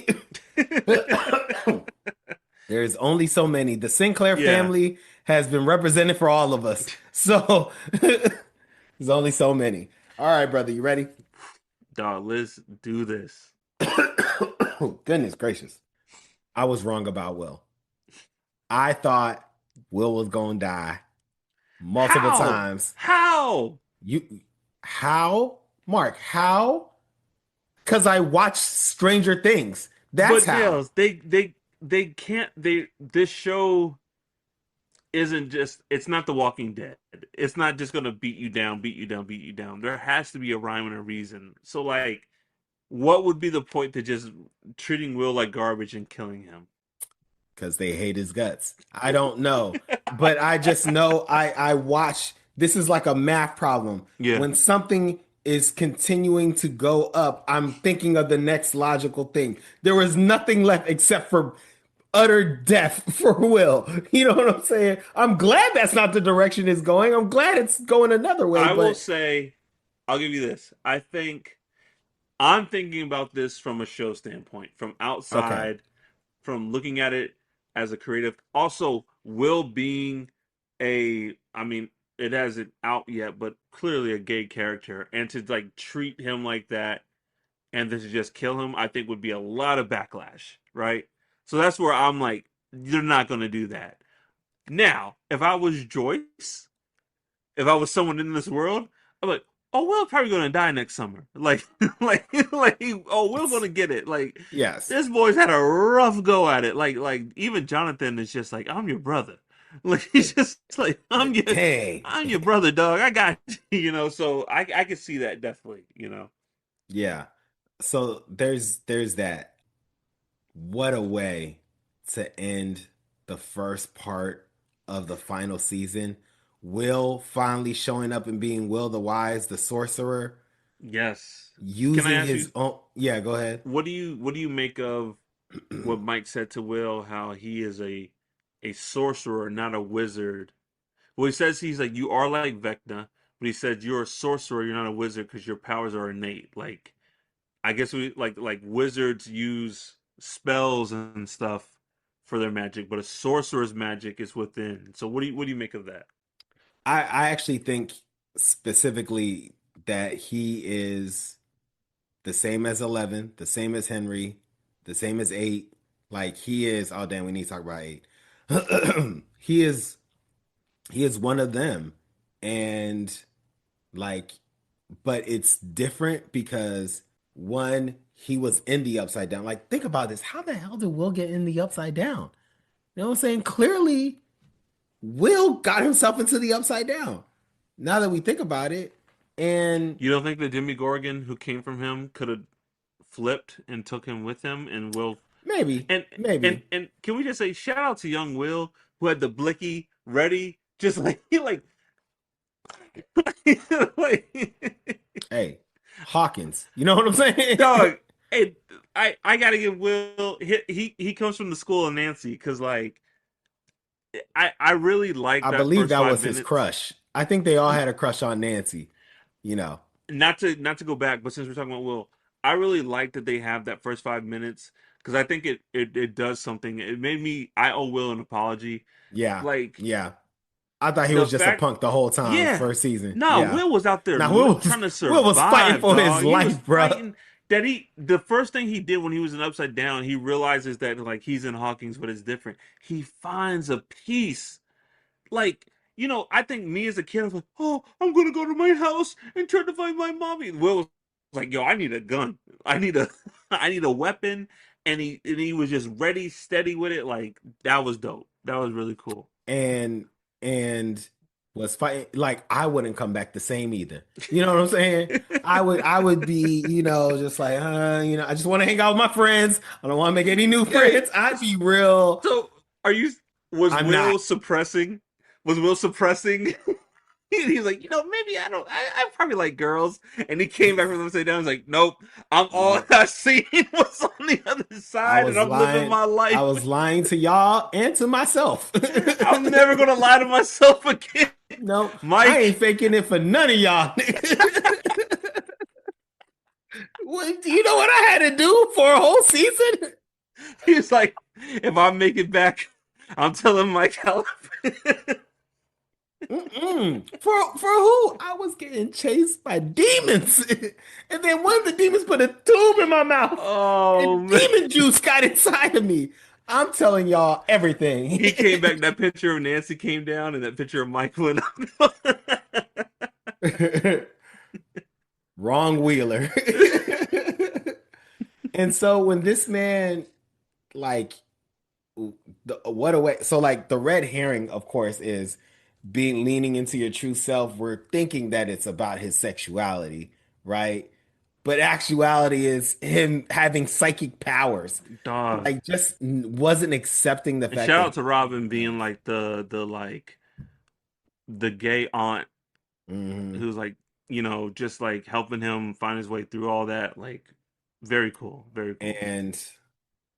There's only so many. The Sinclair yeah, family has been represented for all of us. So there's only so many. All right, brother, you ready? dog, let's do this. Goodness gracious. I was wrong about Will. I thought Will was going to die multiple How? times. How? You, how? Mark, how? Because I watched Stranger Things. That's But how. Nails, they can't. This show isn't just. It's not The Walking Dead. It's not just gonna beat you down, beat you down, beat you down. There has to be a rhyme and a reason. So like, what would be the point to just treating Will like garbage and killing him? Because they hate his guts. I don't know. But I just know I watch. This is like a math problem. Yeah, When something is continuing to go up, I'm thinking of the next logical thing. There was nothing left except for utter death for Will. You know what I'm saying? I'm glad that's not the direction it's going. I'm glad it's going another way, I will but say, I'll give you this. I think I'm thinking about this from a show standpoint, from okay. outside, from looking at it as a creative. Also, Will being I mean, it hasn't out yet, but clearly a gay character, and to like treat him like that and then to just kill him, I think would be a lot of backlash, right? So that's where I'm like, you're not going to do that. Now, if I was Joyce, if I was someone in this world, I'm like, oh, Will's probably gonna die next summer. Like, oh, Will's gonna get it. Like, Yes. this boy's had a rough go at it. Like even Jonathan is just like, I'm your brother. Like he's just like, Dang. I'm your brother, dog. I got you. You know. So I can see that definitely. You know. Yeah. So there's that. What a way to end the first part of the final season. Will finally showing up and being Will the Wise, the sorcerer, Yes. Can I using ask his you, own. Yeah, go ahead. what do you make of what Mike said to Will? How he is a sorcerer, not a wizard. Well, he says he's like you are like Vecna, but he said you're a sorcerer, you're not a wizard because your powers are innate. Like I guess we like wizards use spells and stuff for their magic, but a sorcerer's magic is within. So what do you make of that? I actually think specifically that he is the same as 11, the same as Henry, the same as 8. Like he is, oh damn, we need to talk about 8. he is he is one of them. And like, but it's different because one, he was in the upside down. Like, think about this. How the hell did Will get in the upside down? You know what I'm saying? Clearly, Will got himself into the upside down. Now that we think about it, and You don't think the Jimmy Gorgon who came from him could have flipped and took him with him and Will maybe, and and maybe, and can we just say shout out to young Will who had the blicky ready just like he like like hey, Hawkins. You know what I'm saying? dog hey I gotta give Will he comes from the school of Nancy because like I really like I that believe first that five was his minutes. crush. I think they all had a crush on Nancy. You know, Not to go back, but since we're talking about Will, I really like that they have that first 5 minutes because I think it does something. It made me I owe Will an apology. yeah, Like yeah. I thought he the was just a fact, punk the whole time, yeah, first season. no, Yeah. Will was out there Now trying to Will was fighting survive, for his dog. He was life, bro. fighting. That the first thing he did when he was in Upside Down, he realizes that like he's in Hawkins, but it's different. He finds a peace like I think me as a kid, I was like, oh, I'm gonna go to my house and try to find my mommy. Will was like, yo, I need a gun. I need a I need a weapon. And he was just ready, steady with it. Like that was dope. That was really cool. and and was fighting like I wouldn't come back the same either. You know what I'm saying? I would be, just like I just want to hang out with my friends. I don't want to make any new Hey, friends. I'd be real. so are you was I'm not. Will suppressing? Was Will suppressing? He's like, maybe I don't. I probably like girls. And he came back from the upside down. He's like, nope. I'm all Nope. I seen was on the other I side, and was I'm living lying. my I life. was lying to y'all and to myself. I'm never gonna lie to myself again, No, I ain't Mike. faking it for none of y'all. You know what I had to do for a whole season? He's like, if I make it back, I'm telling Mike how. Mm-mm. For who? I was getting chased by demons, and then one of the demons put a tube in my mouth, Oh and man. demon juice got inside of me. I'm telling y'all everything. He came back. That picture of Nancy came down, and that picture of Mike went up. Wrong Wheeler. And so when this man like what a way so like the red herring of course is being leaning into your true self. We're thinking that it's about his sexuality, right? But actuality is him having psychic powers. Dog. Like just wasn't accepting the And fact shout that out to Robin being like the like the gay aunt Mhm. who's like, just like helping him find his way through all that. Like, very cool. Very cool. And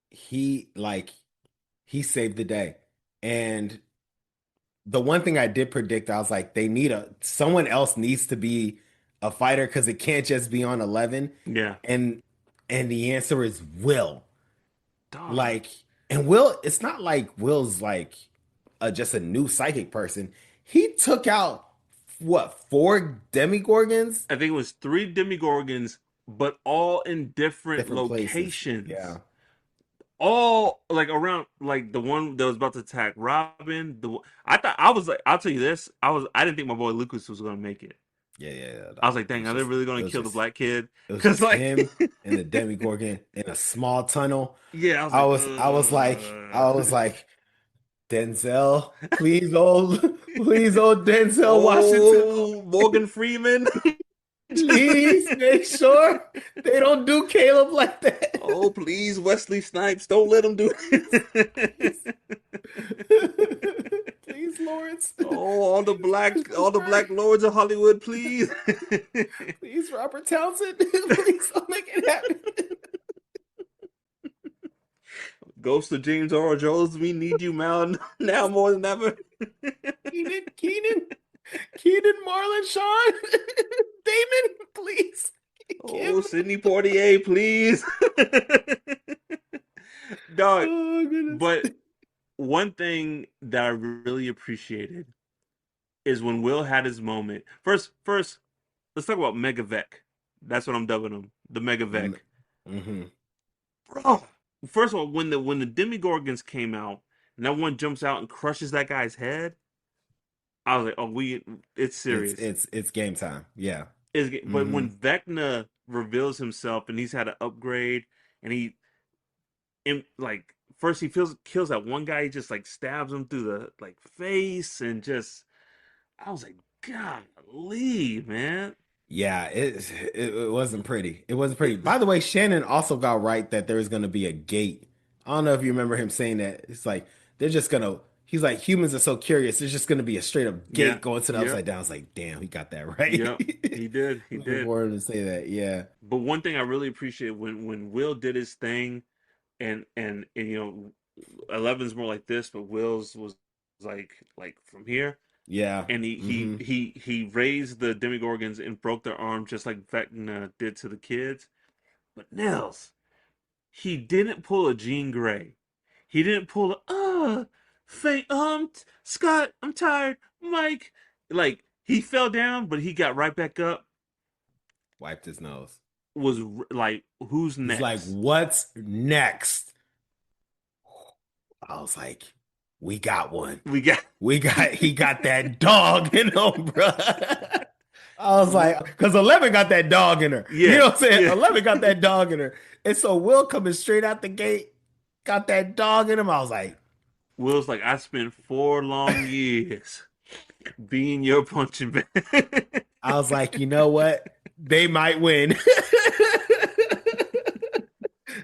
he he saved the day. And the one thing I did predict, I was like, they need someone else needs to be a fighter because it can't just be on 11. Yeah. And the answer is Will. Dog. Like, and Will, it's not like Will's like just a new psychic person. He took out what, four demigorgons? I think it was three Demigorgons, but all in different Different places. locations. Yeah. All like around like the one that was about to attack Robin. I thought I was like, I'll tell you this. I didn't think my boy Lucas was gonna make it. Yeah, yeah, yeah. I was No. like, dang, are they really gonna kill the black kid? It was Cause just like, him and the demigorgon in a small tunnel. yeah, I was I like, was I was like I was like Denzel, please, old Denzel Washington, oh, Morgan Freeman. please make sure they don't do Caleb like that. Oh, please, Wesley Snipes, don't let him do Please, it. please, Lawrence. Oh, all the Christopher, black lords of Hollywood, please. please, Robert Townsend, please don't make it happen. Ghost of James Earl Jones, we need you now more than ever. Keenan, Marlon, Sean, Damon, please. Oh, Kim. Sidney Poitier, please. Dog, Oh goodness. but one thing that I really appreciated is when Will had his moment. First, let's talk about Megavec. That's what I'm dubbing him, the Megavec. Mm-hmm. Bro, first of all, when the Demigorgons came out, and that one jumps out and crushes that guy's head, I was like, oh, it's serious. It's game time. Yeah. But Mm-hmm. when Vecna reveals himself and he's had an upgrade, and like first he kills that one guy, he just like stabs him through the like face, and just I was like, golly, man. Yeah, it wasn't pretty. It wasn't pretty. By the way, Shannon also got right that there's going to be a gate. I don't know if you remember him saying that. It's like they're just gonna. He's like humans are so curious. There's just going to be a straight up Yeah. gate going to the Yep. upside down. I was like, damn, he got that right. Yep. He did. He Looking did. forward to say that. Yeah. But one thing I really appreciate when Will did his thing, and 11's more like this, but Will's was like from here, Yeah. and he he Hmm. he he raised the Demigorgons and broke their arm just like Vecna did to the kids. But Nels, he didn't pull a Jean Grey. He didn't pull faint. Scott, I'm tired. Mike, like he fell down, but he got right back up. Wiped his nose. Was like, who's He's like, next? what's next? I was like, we got one. We got He got that dog in him, bro. I was like, because 11 got that dog in her. You yeah, know what I'm saying? yeah. 11 got that dog in her. And so Will coming straight out the gate, got that dog in him. I was like, Will's like, I spent 4 long years being your punching bag. you know what? They might win.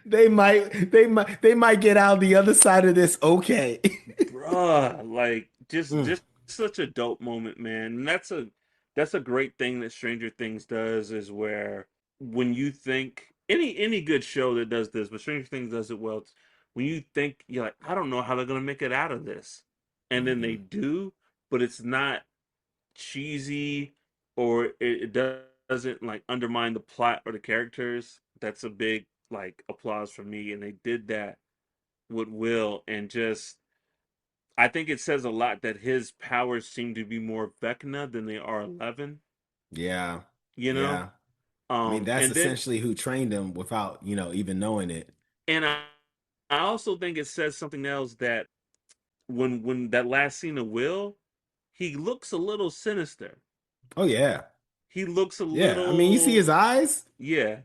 They might get out the other side of this okay. Bruh, like just Mm. just such a dope moment, man. And that's a great thing that Stranger Things does is where when you think any good show that does this, but Stranger Things does it well. It's when you think you're like, I don't know how they're gonna make it out of this, and then they Mhm. do, but it's not cheesy or it doesn't like undermine the plot or the characters. That's a big like applause for me, and they did that with Will, and just I think it says a lot that his powers seem to be more Vecna than they are 11, Yeah, you know? yeah. I mean, that's And then essentially who trained him without, even knowing it. and I also think it says something else that when that last scene of Will, he looks a little sinister. Oh yeah. He looks a Yeah. I mean, you see his little eyes? yeah.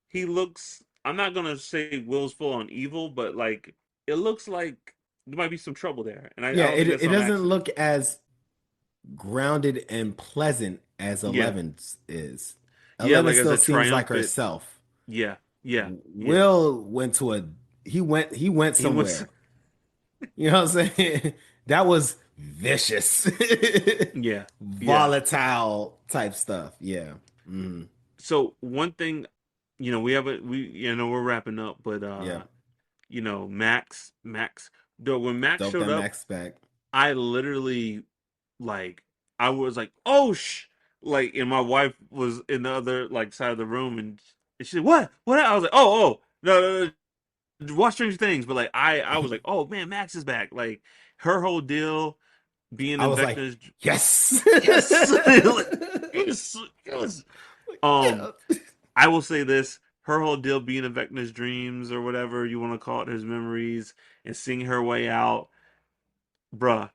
He looks I'm not gonna say Will's full on evil, but like it looks like there might be some trouble there. And I Yeah, don't think that's it on doesn't accident. look as grounded and pleasant as Yeah. 11's is. Yeah, 11 like as still a seems like triumphant herself. yeah, yeah, yeah. Will went to a he went He was somewhere. You know what I'm saying? That was vicious. yeah, yeah. Volatile type stuff. Yeah. Mhm. So one thing, we have we're wrapping up, but Yeah. Max, though when Max Dope showed that up, Max back. I literally like I was like, "Oh like and my wife was in the other like side of the room and she said, "What? What?" I was like, "Oh, oh, no, no, no, watch Stranger Things." But like I was like, "Oh, man, Max is back." Like her whole deal being I in was like, Vecna's yes. yes. Like, yes. Yes. Um Yeah. I will say this: her whole deal being in Vecna's dreams or whatever you want to call it, his memories, and seeing her way out, bruh.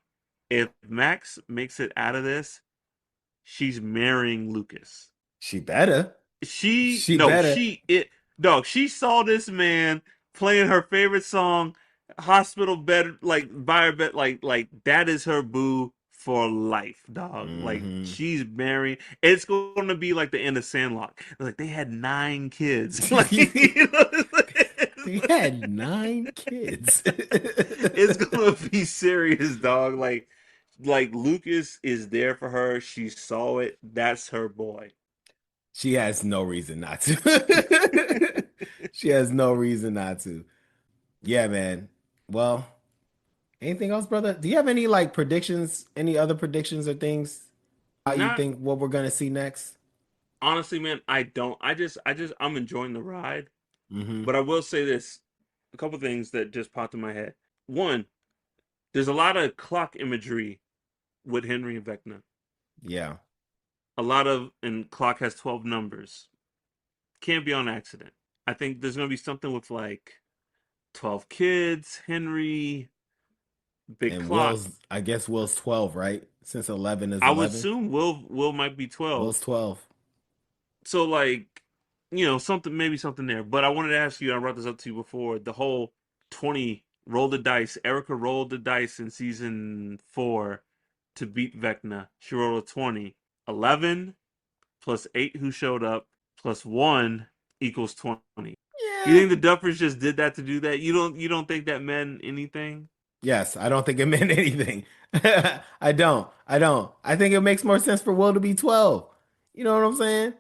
If Max makes it out of this, she's marrying Lucas. She better. She She no, better. she it dog. She saw this man playing her favorite song, hospital bed, like by her bed, like that is her boo for life, dog. Like Hmm. she's married. It's going to be like the end of Sandlot. Like they had 9 kids. Like He had 9 kids. it's gonna be serious, dog. Like Lucas is there for her. She saw it. That's her boy. She has no reason not to. She has no reason not to. Yeah, man. Well, anything else, brother? Do you have any like predictions? Any other predictions or things? How you Not think what we're gonna see next? honestly, man. I don't. I'm enjoying the ride. Hmm. But I will say this: a couple things that just popped in my head. One, there's a lot of clock imagery with Henry and Vecna. Yeah. And clock has 12 numbers. Can't be on accident. I think there's gonna be something with like 12 kids, Henry, big And clock. I guess Will's 12, right? Since 11 is I would 11. assume Will might be 12. Will's 12. So like, something maybe something there. But I wanted to ask you, I brought this up to you before, the whole 20 roll the dice. Erica rolled the dice in season 4 to beat Vecna. She rolled a 20. 11 plus 8 who showed up plus 1 equals 20. You Yeah. think the Duffers just did that to do that? You don't think that meant anything? Yes, I don't think it meant anything. I don't. I don't. I think it makes more sense for Will to be 12. You know what I'm saying?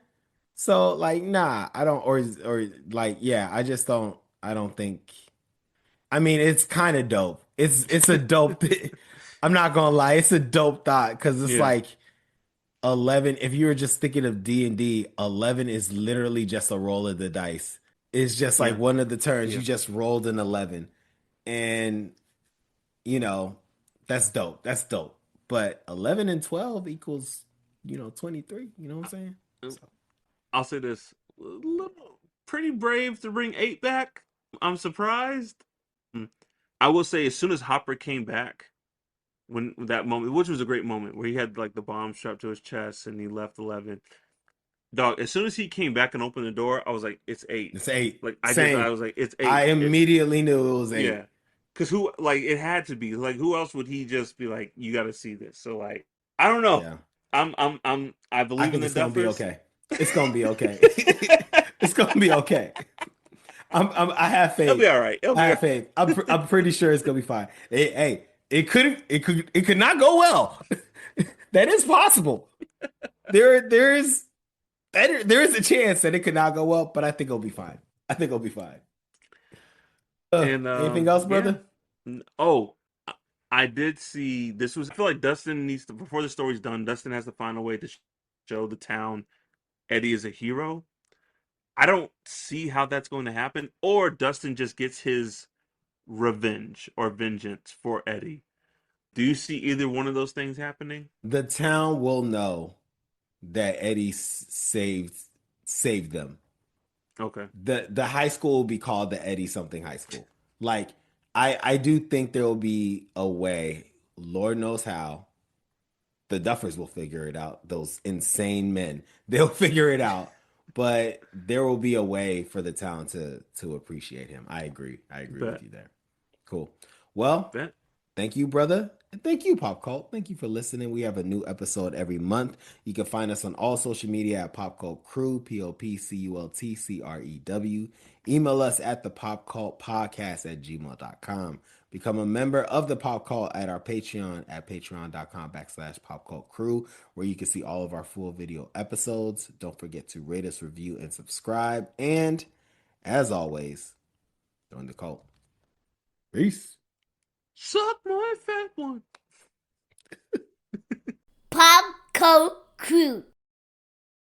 So like nah, I don't or like yeah, I don't think I mean it's kind of dope. It's a dope I'm not gonna lie, it's a dope thought because it's Yeah. like 11 if you were just thinking of D&D, 11 is literally just a roll of the dice. It's just like Yeah. one of the turns you Yeah. just rolled an 11 and you know, that's dope. That's dope. But 11 and 12 equals, 23. You know what I'm saying? So, I'll say this: little, pretty brave to bring 8 back. I'm surprised. Mm. I will say, as soon as Hopper came back, when that moment, which was a great moment, where he had like the bomb strapped to his chest and he left 11. Dog, as soon as he came back and opened the door, I was like, "It's 8." it's 8. Like I Same. was like, "It's I 8." immediately knew it was Yeah, 8. because who like it had to be like who else would he just be like? You got to see this. So like, I don't know. Yeah. I I believe in think the it's going to be Duffers. okay. It's going to be okay. It's going to be okay. I have It'll be faith. all right. It'll I be all have faith. I'm right. pretty sure it's going to be fine. It could not go well. That is possible. There is a chance that it could not go up, but I think it'll be fine. I think it'll be fine. And Anything else, yeah. brother? Oh, I did see this was. I feel like Dustin needs to before the story's done. Dustin has to find a way to show the town Eddie is a hero. I don't see how that's going to happen, or Dustin just gets his revenge or vengeance for Eddie. Do you see either one of those things happening? The town will know that Eddie saved them. Okay, The high school will be called the Eddie something high school. Like I do think there will be a way, Lord knows how. The Duffers will figure it out. Those insane men, they'll figure it out. But there will be a way for the town to appreciate him. I agree. I agree with bet, you there. Cool. Well, bet. thank you, brother. And thank you, Pop Cult. Thank you for listening. We have a new episode every month. You can find us on all social media at Pop Cult Crew, POPCULTCREW. Email us at the Pop Cult Podcast at gmail.com. Become a member of the Pop Cult at our Patreon at patreon.com/Pop Cult Crew, where you can see all of our full video episodes. Don't forget to rate us, review, and subscribe. And as always, join the cult. Peace. Suck my fat one. Pop Crew.